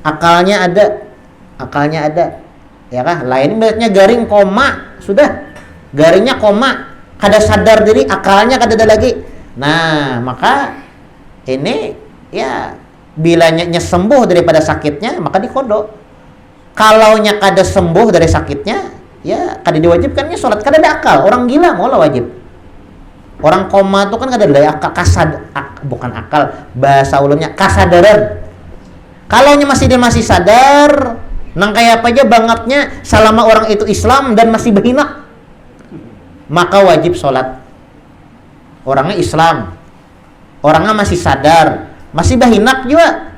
Akalnya ada. Ya kah? Lain berarti garing koma, sudah. Garingnya koma, kada sadar diri, akalnya kada ada lagi. Nah, maka ini ya bilanya sembuh daripada sakitnya, maka dikodok. Kalau nya kada sembuh dari sakitnya, ya kada diwajibkannya sholat, kada ada akal. Orang gila mau lah wajib. Orang koma itu kan kada ada akal, bukan akal, bahasa ulumnya kasadaran. Kalau nya masih sadar, nang kayak apa aja bangetnya selama orang itu Islam dan masih berhina, maka wajib sholat. Orangnya Islam, orangnya masih sadar, masih berhinak juga,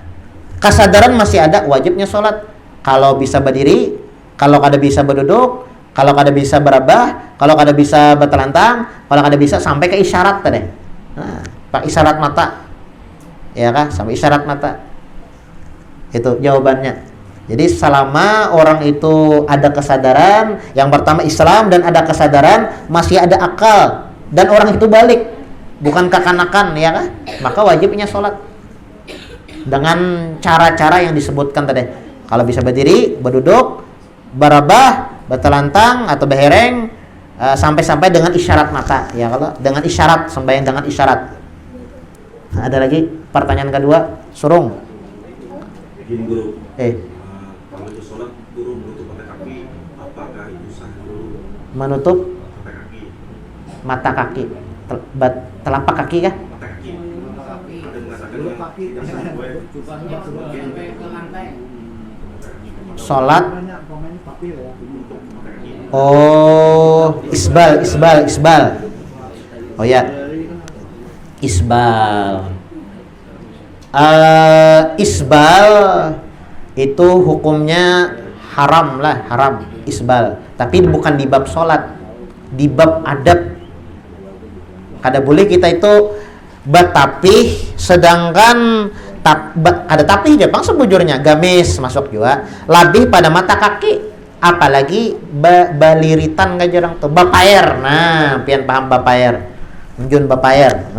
kesadaran masih ada, wajibnya sholat. Kalau bisa berdiri, kalau kada bisa berduduk, kalau kada bisa berabah, kalau kada bisa bertelantang, kalau kada bisa sampai ke isyarat tadi. Nah, pak isyarat mata, ya kan? Sampai isyarat mata. Itu jawabannya. Jadi selama orang itu ada kesadaran, yang pertama Islam dan ada kesadaran, masih ada akal dan orang itu balik, bukan kekanakan, ya kan? Maka wajibnya sholat dengan cara-cara yang disebutkan tadi. Kalau bisa berdiri, berduduk, berabah, bertelantang atau berhereng, sampai-sampai dengan isyarat mata, ya kalau dengan isyarat, sembahyang dengan isyarat. Nah, ada lagi pertanyaan kedua, surung. Begini guru. Kalau itu sholat guru menutup mata kaki, apakah itu sah guru? Menutup Mata kaki. telapak kaki kah? Mata kaki. Ada mengatakan tidak sah gue. Sholat. Oh, isbal. Oh ya, isbal. Isbal itu hukumnya haram isbal. Tapi bukan di bab sholat, di bab adab. Kada boleh kita itu batapih, sedangkan ada tapih Jepang sebujurnya gamis masuk juga, lebih pada mata kaki, apalagi baliritan nggak jarang tuh bapayer. Nah, pian paham bapayer, menjun bapayer.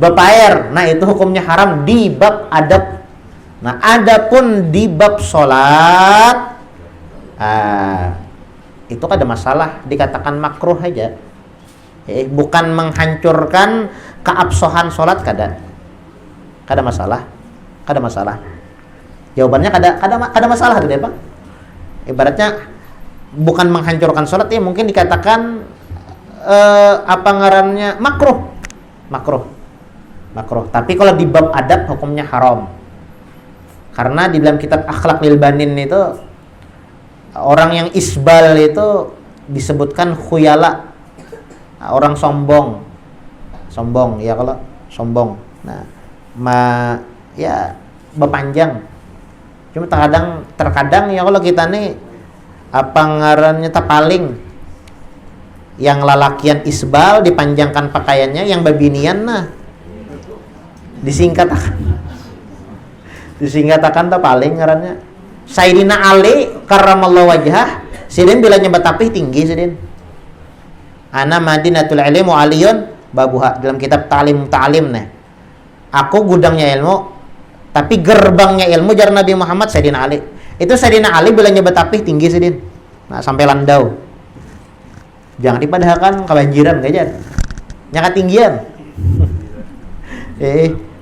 Bapayer, nah itu hukumnya haram di bab adab. Nah, adapun di bab sholat, itu ada masalah, dikatakan makruh aja, bukan menghancurkan keabsahan sholat, kada masalah. Jawabannya kada masalah gitu ya Pak. Ibaratnya bukan menghancurkan sholat ya, mungkin dikatakan apa ngarannya makruh. Tapi kalau di bab adab hukumnya haram. Karena di dalam kitab Akhlaq lil Banin itu orang yang isbal itu disebutkan khuyala, orang sombong ya, kalau sombong. Nah, ya berpanjang. Cuma terkadang ya kalau kita nih apa ngarannya tapaling, yang lalakian isbal dipanjangkan pakaiannya, yang babinian nah disingkatakan tapaling ngarannya. Sayyidina Ali karramallahu wajhah, sidin bila nyebat tapih tinggi sidin. Ana madinatul ilmi wa aliyun babuha, dalam kitab ta'lim nih. Aku gudangnya ilmu, tapi gerbangnya ilmu jar Nabi Muhammad Sayyidina Ali. Itu Sayyidina Ali bila nyebat tapih tinggi sidin. Nah, sampai landau. Jangan dipadahkan kebanjiran enggak jar. Nya ketinggian.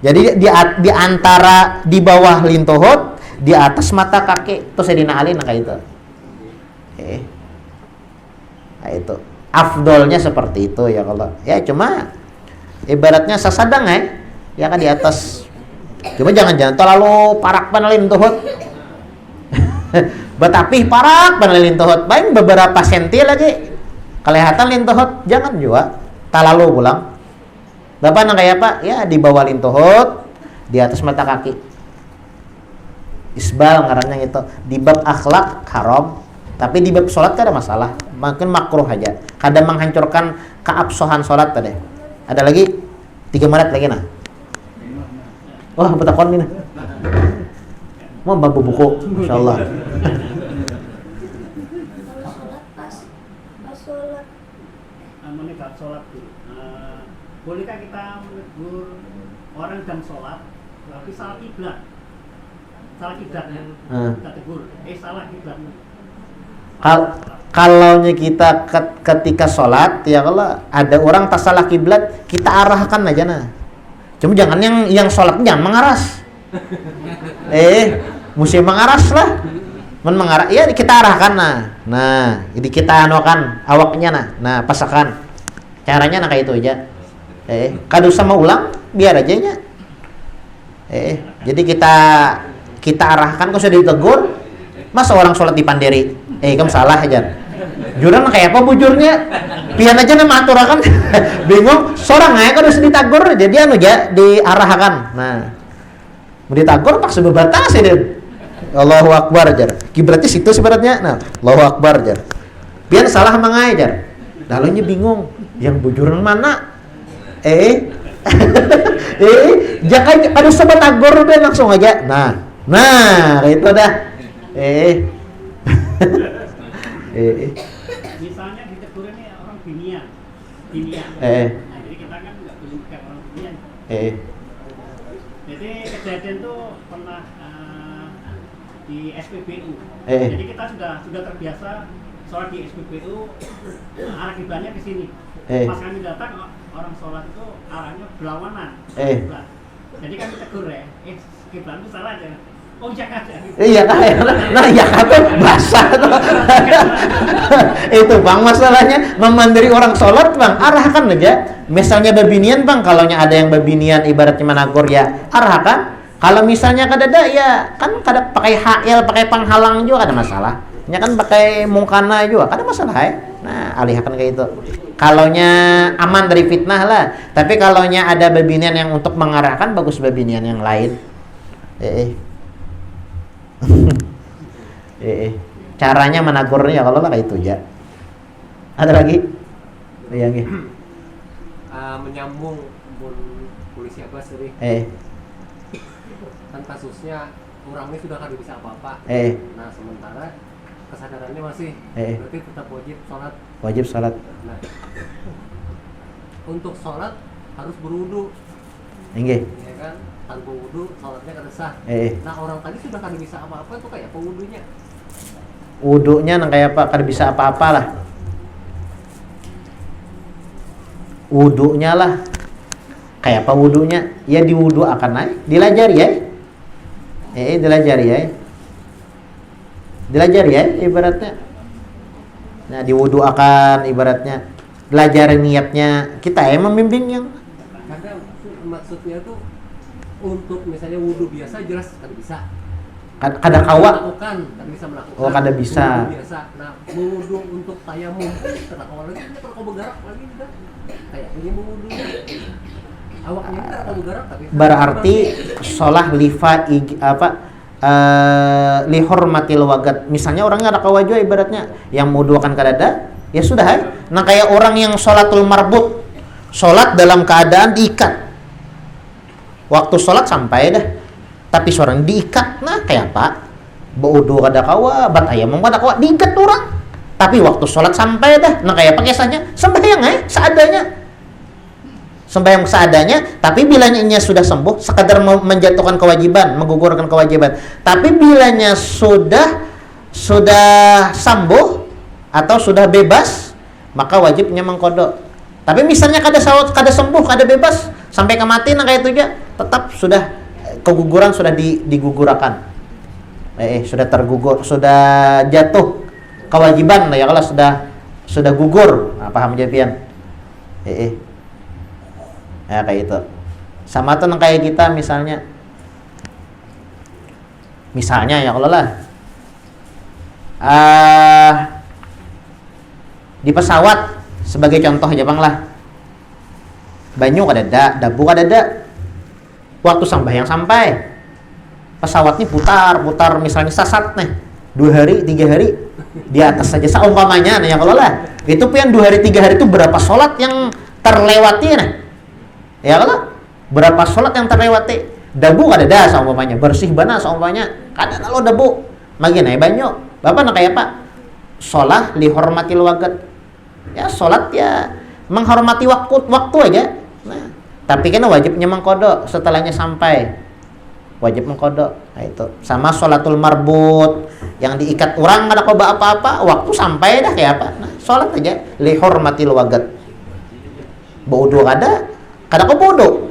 Jadi di antara di bawah lintohot, di atas mata kaki itu Sayyidina Ali nah kayak itu. Nah itu afdolnya seperti itu ya, kalau ya cuma ibaratnya sasadang ya kan di atas. Cuma jangan terlalu parak panalin lintohot. Betapih parak panalin lintohot, baik beberapa senti lagi kelihatan lintohot, jangan juga talalu pulang. Bapak nang kayak apa? Ya di bawah lintohot, di atas mata kaki. Isbal ngarannya itu. Di bab akhlak haram, tapi di bab sholat kan ada masalah. Mungkin makruh aja. Kadang menghancurkan keabsahan sholat tadi. Ada lagi 3 menit lagi nah. Wah, betakon ini. Mau babu buku, insyaallah. Bolehkah kita menegur orang jam sholat tapi salah kiblat? Salah kiblatnya kita tegur. Salah kiblatnya. Kalaunya kita ketika sholat ya, kalau ada orang tak salah kiblat, kita arahkan aja nah. Cuma jangan yang sholat jangan mengaras. Mesti mengaras lah. Mengarah, ya kita arahkan nah. Nah, jadi kita anukan awaknya nah pasakan. Caranya nah kayak itu aja. Kadu sama ulang biar aja nya. Jadi kita arahkan, kok sudah ditegur, masa orang sholat di panderi, kamu salah aja. Jurang kayak apa bujurnya? Pian aja nama aturakan. Bingung, seorang aja kan harus ditegur, jadi anu aja diarahkan. Nah, mau ditegur pak sebebatas ya. Allahu Akbar jar. Kiblatnya situ sebenarnya. Nah, Allahu Akbar jar. Pian salah mangai jar. Lalunya bingung, yang bujuran mana? Jangan ada sobat agor udah langsung aja. Nah itu dah. Misalnya ditegur ini orang binian. Nah, jadi kita kan nggak boleh pakai orang binian. Jadi kejadian tuh pernah di SPBU. Jadi kita sudah terbiasa sholat di SPBU, arah kiblatnya ke sini. Pas kami datang, orang sholat itu arahnya berlawanan. Jadi kami tegur ya, kiblat itu salah aja. Oh jangan aja. Iya nah ya kata basah tuh. Itu bang masalahnya memandiri orang sholat bang, arahkan aja. Misalnya babinian bang, kalaunya ada yang babinian ibaratnya managor ya arahkan. Kalau misalnya kadada ya kan kada pakai HL, pakai penghalang juga ada masalah. Ya kan pakai mungkana juga ada masalah ya. Nah alihkan kayak itu. Kalaunya aman dari fitnah lah. Tapi kalaunya ada babinian yang untuk mengarahkan, bagus babinian yang lain. Caranya menagurnya kalau lah kayak itu aja. Ada lagi? Yang menyambung polisi apa sih? Kan kasusnya orangnya sudah kada bisa apa-apa. Nah sementara kesadarannya masih, berarti tetap wajib sholat. Wajib sholat. Nah, untuk sholat harus berwudu. Enggak. Ya kan, tanpa wudu sholatnya kada sah. Nah orang tadi sudah kada bisa apa-apa tuh kayak apa wudunya? Wudunya nang kayak apa? Kada bisa apa-apa lah. Wudunya lah. Kayak apa wudunya? Ya diwudu akan naik, dilajari ya. Dilajari ya. Dilajari ya ibaratnya. Nah, diwuduakan ibaratnya. Belajar niatnya, kita yang membimbingnya. Kadang maksudnya tuh untuk misalnya wudu biasa jelas kan bisa. Kada kawa melakukan, kan bisa melakukan. Oh, kada bisa. Wudu biasa. Nah, wudu untuk tayamum kada kawa lagi, kalau kau bergerak lagi enggak. Kayak ini wudu. Awaknya kada kau bergerak tapi berarti sholah lihormatil wagat. Misalnya orangnya ada kawaju ibaratnya yang wuduakan kadada, ya sudah ya. Nah, kayak orang yang sholatul marbut, sholat dalam keadaan diikat. Waktu sholat sampai dah. Tapi seorang diikat, nah kayak apa? Baudu kada kawa, batayamum kada kawa, diikat orang. Tapi waktu sholat sampai dah, nah kayak apa kisahnya? Sembahyang seadanya. Sembahyang seadanya, tapi bilanya sudah sembuh, sekadar menjatuhkan kewajiban, menggugurkan kewajiban. Tapi bilanya sudah sembuh atau sudah bebas, maka wajibnya mengkodok. Tapi misalnya kada sembuh, kada bebas, sampai kematian kayak itu aja, tetap sudah keguguran sudah digugurakan. Sudah tergugur, sudah jatuh kewajiban ya kalau sudah gugur. Nah, paham japian? Ya kayak itu. Sama tuh kayak kita misalnya ya kalau lah di pesawat sebagai contoh aja bang lah, banyu kada dabu kada. Waktu sampai pesawat ini putar misalnya sasat nih 2 hari 3 hari di atas saja seumpamanya ya kalau lah itu pian 2 hari 3 hari itu berapa sholat yang terlewati nah ya kalau berapa sholat yang terlewati, dabu kada ada seumpamanya, bersih bana seumpamanya kada lo dabu magina banyu bapak nak kayak apa sholat lihormatil wagat ya, sholat ya menghormati waktu aja. Nah, tapi kan wajibnya mengkodok setelahnya sampai wajib mengkodok. Nah, itu sama sholatul marbut yang diikat orang ada koba apa-apa waktu sampai dah kayak apa. Nah, sholat aja lihormatil wagat. Bodoh kada kau bodoh.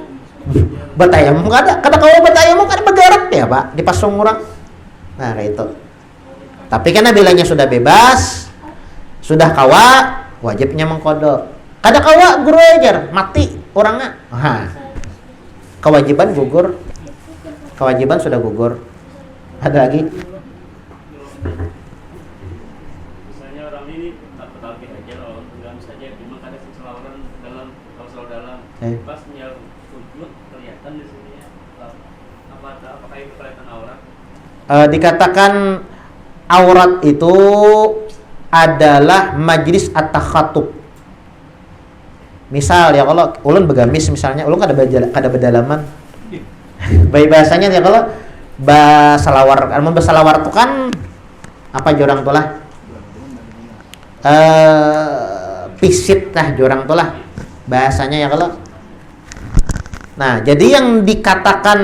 Batayamum kada kau batayamum kada bergerak ya pak dipasung orang. Nah kayak itu. Tapi karena bilangnya sudah bebas, sudah kawa, wajibnya mengkodok. Kada kawa guru ajar mati orangnya. Kewajiban gugur. Kewajiban sudah gugur. Ada lagi? Misalnya orang ini tapi aja kalau enggak saja memang ada selawaran dalam kalau dalam pas nyal sujud kelihatan di sini ya. Apakah itu kelihatan aurat? Dikatakan aurat itu adalah majlis at-takhatub. Misal ya kalau ulun begamis misalnya, ulun kada berdalaman. Baik bahasanya ya kalau basalawar, basalawar itu kan apa jorang tuh lah? Pisit lah jorang tuh lah bahasanya ya kalau. Nah, jadi yang dikatakan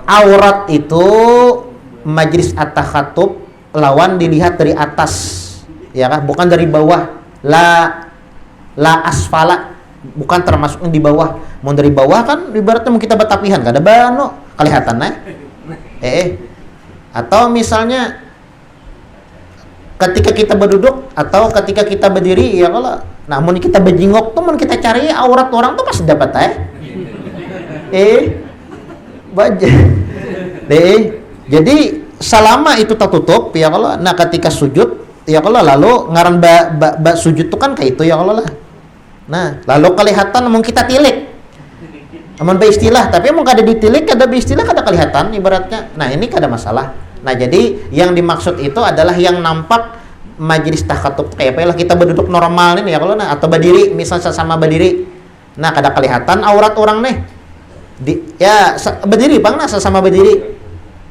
aurat itu majlis at-takhatub lawan dilihat dari atas, ya kan? Bukan dari bawah. La asfala, bukan termasuk di bawah. Mau dari bawah kan ibaratnya mau kita batapihan kada bano kelihatan atau misalnya ketika kita berduduk atau ketika kita berdiri ya kalau namun kita bejingok tuh mau kita cari aurat orang tuh pasti dapat jadi selama itu tertutup ya kalau nah ketika sujud ya kalau lalu ngaran sujud tuh kan kayak itu ya kalau lah. Nah, lalu kelihatan namun kita tilik. Namun beristilah, tapi emang kada ditilik, kada beristilah, kada kelihatan ibaratnya. Nah, ini kada masalah. Nah, jadi yang dimaksud itu adalah yang nampak majlis takhatub kayak apa kita berduduk normal ini ya kalau nah atau berdiri misalnya sama berdiri. Nah, kada kelihatan aurat orang nih. Berdiri bang nah sama berdiri.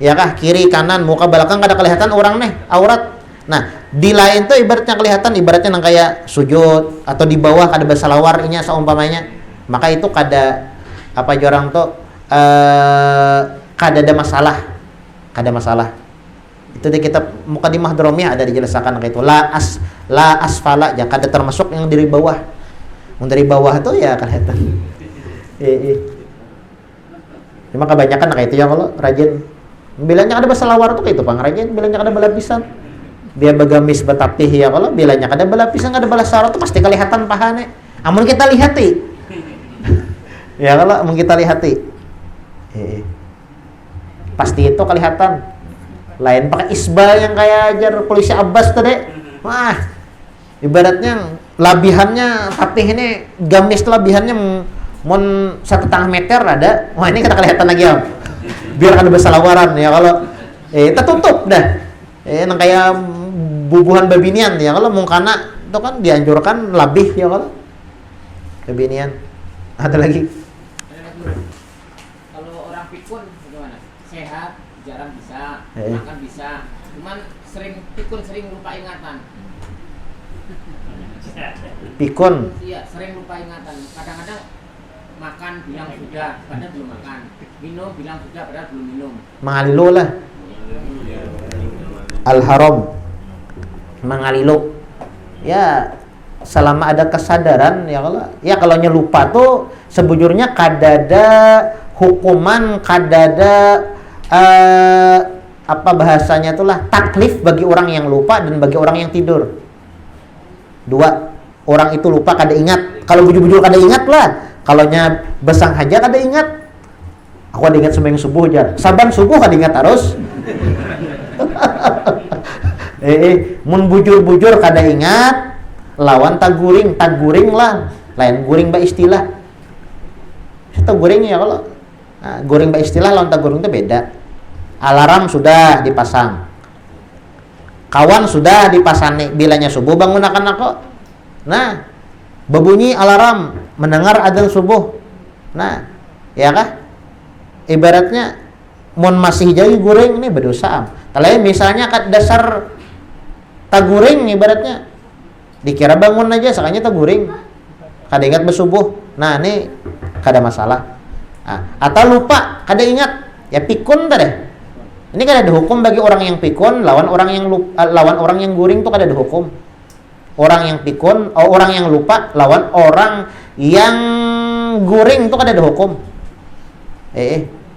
Ya kah kiri kanan muka belakang kada kelihatan orang nih aurat. Nah, di lain tuh ibaratnya kelihatan ibaratnya nang kayak sujud atau di bawah kada bersalawar-nya seumpamanya. Maka itu kada apa jorang tuh kada ada masalah. Kada masalah. Itu di kitab Muqaddimah Dromiyah ada dijelaskan kayak itu la asfala ya kada termasuk yang dari bawah. Yang dari bawah tuh ya kelihatan. Cuma kebanyakan kayak itu ya kalau rajin bilangnya ada bersalawar tuh kayak itu Bang rajin bilangnya ada belapisan. Biar bagamis betapih ya kalau bilanya kada belapis nggak ada balas sarot tuh pasti kelihatan pahane. Amun kita lihat ya kalau amun kita lihat pasti itu kelihatan. Lain pakai isbal yang kayak ajar polisi Abbas tadi. Wah, ibaratnya labihannya tapi ini gamis labihannya mon 1,5 meter ada. Wah, ini kita kelihatan lagi ya. Biar kada bersalawaran ya kalau tertutup dah. Nang kayak bubuhan babinian ya kalau mungkana itu kan dianjurkan labih ya kalau babinian. Ada lagi. Kalau orang pikun bagaimana? Sehat, jarang bisa, makan bisa, cuman sering lupa ingatan. Pikun. Iya, sering lupa ingatan. Kadang-kadang makan bilang sudah, padahal belum makan. Minum bilang sudah, padahal belum minum. Mangalilu lah. Al-haram. Mangalilu. Ya, selama ada kesadaran ya kalau lupa tuh sebujurnya kadada hukuman, kadada apa bahasanya itulah taklif bagi orang yang lupa dan bagi orang yang tidur. Dua, orang itu lupa kada ingat. Kalau bujur-bujur kada ingat lah. Kalaunya besang haja kada ingat. Aku kada ingat sembahyang subuh jar. Saban subuh kada ingat harus. Mun bujur-bujur kada ingat, lawan taguring lah. Lain guring ba istilah. Taguring ya kalau. Nah, guring ba istilah lawan taguring itu beda. Alarm sudah dipasang. Kawan sudah dipasang bilanya subuh bangun anak-anak kok. Nah, berbunyi alarm mendengar adzan subuh. Nah, ya kah? Ibaratnya mon masih jadi guring ini berdosa. Kalau misalnya kat dasar taguring ibaratnya dikira bangun aja sakanya taguring. Kada ingat bersubuh. Nah, ini kada masalah. Nah, atau lupa, kada ingat, ya pikun tadi. Ini kada ada hukum bagi orang yang pikun lawan orang yang lawan orang yang guring tuh kada ada hukum. Orang yang pikun, orang yang lupa lawan orang yang guring tuh kada ada hukum.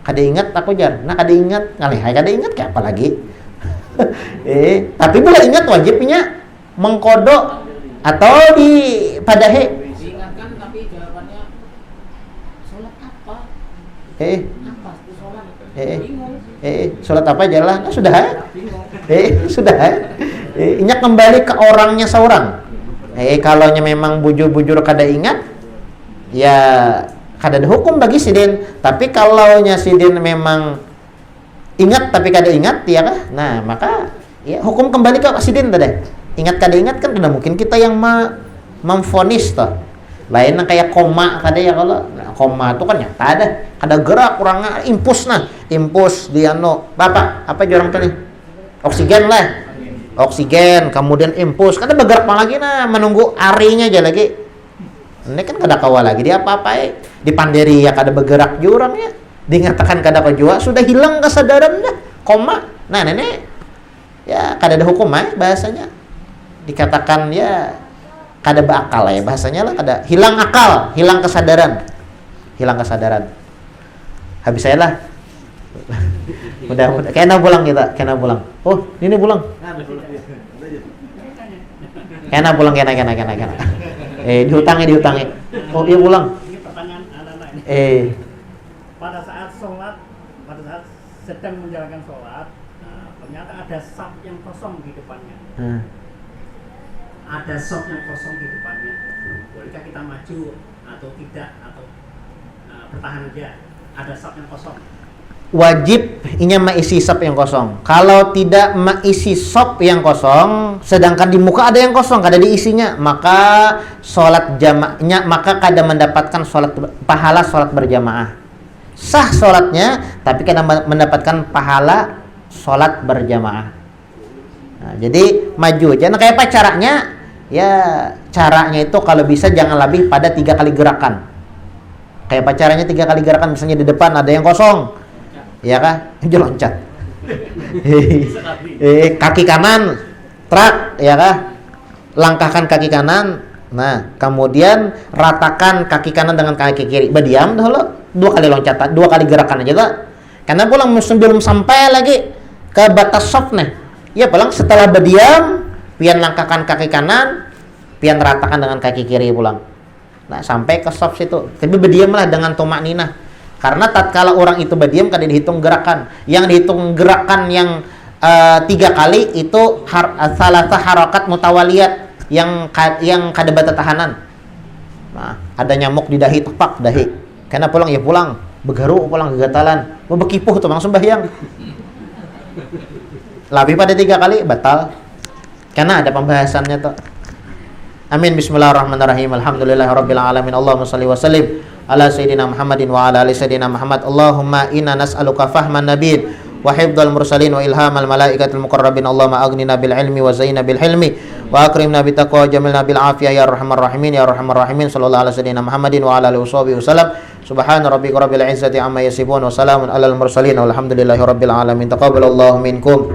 Kada ingat aku jar. Nah, kada ingat, ngalihai kada ingat kayak apa lagi? Tapi bila ingat wajibnya mengkodok atau dipadahi. Diingatkan tapi jawabannya sholat apa? Apa itu sholat? Bingung. Sholat apa aja lah, sudah sudah ingat kembali ke orangnya seorang. Kalaunya memang bujur-bujur kada ingat, ya kada ada hukum bagi sidin. Tapi kalaunya sidin memang ingat tapi kada ingat, ya kah? Nah, maka ya hukum kembali ke sidin tadi. Ingat kada ingat kan tidak mungkin kita yang memvonis toh. Lain kayak koma tadi ya kalau koma itu kan nyata ada gerak kurangnya impuls dia bapak apa jorang tadi oksigen lah oksigen kemudian impuls kada bergerak lagi menunggu arinya aja lagi ini kan kada kawal lagi dia apa di panderi ya kada bergerak jurang ya dingatakan kada kejua sudah hilang kesadaran dah koma nah nenek ya kada ada hukum bahasanya dikatakan ya kada berakal ya bahasanya lah kada hilang akal hilang kesadaran habis saya lah udah kena pulang kita oh ini pulang kena pulang kena diutangi oh iya pulang Ini pertanyaan anak-anak ini. Pada saat sedang menjalankan sholat, ternyata ada saf yang kosong di depannya. Ada saf yang kosong di depannya. Bolehkah kita maju atau tidak atau bertahan aja? Ada saf yang kosong. Wajib inya mengisi sop yang kosong. Kalau tidak mengisi sop yang kosong, sedangkan di muka ada yang kosong, kada diisinya, maka sholat jamaahnya, maka kada mendapatkan pahala sholat berjamaah. Sah sholatnya, tapi kada mendapatkan pahala sholat berjamaah. Nah, jadi maju aja. Nah, kayak apa caranya? Ya caranya itu kalau bisa jangan lebih pada 3 kali gerakan. Kayak apa caranya 3 kali gerakan? Misalnya di depan ada yang kosong. Ya kah? Dia loncat. Kaki kanan trak, ya kah? Langkahkan kaki kanan. Nah, kemudian ratakan kaki kanan dengan kaki kiri. Berdiam dulu. 2 kali loncatan, 2 kali gerakan aja lah. Karena pulang belum sampai lagi ke batas soft nih. Ya pulang setelah berdiam, pian langkahkan kaki kanan, pian ratakan dengan kaki kiri pulang. Nah, sampai ke soft situ. Tapi berdiamlah dengan tumak ninah. Karena tatkala orang itu berdiam kada dihitung gerakan. Yang dihitung gerakan yang 3 kali itu salasa harakat mutawaliyat yang kada bata tahanan. Nah, ada nyamuk di dahi, tepak dahi. Karena pulang ya pulang, begaru pulang gegatalan, mau bekipuh tuh langsung sembahyang. Lebih pada 3 kali batal. Karena ada pembahasannya tuh. Amin. Bismillahirrahmanirrahim. Alhamdulillahirabbil alamin. Allahumma shalli wa sallim ala sayyidina Muhammadin wa ala ali sayyidina Muhammad. Allahumma inna nas'aluka fahman nabiyyin wa hifdzal mursalin wa ilhamal malaikatil muqarrabin. Allahumma aghnina bil ilmi wa zayyina bil hilmi wa akrimna bit taqwa wa jamilna bil afiyah ya arhamar rahimin ya arhamar rahimin. Sallallahu ala sayyidina Muhammadin wa ala alihi wasallam. Subhana rabbika rabbil izzati amma yasifun wa salamun alal mursalin walhamdulillahi rabbil alamin. Taqabbalallahu minkum.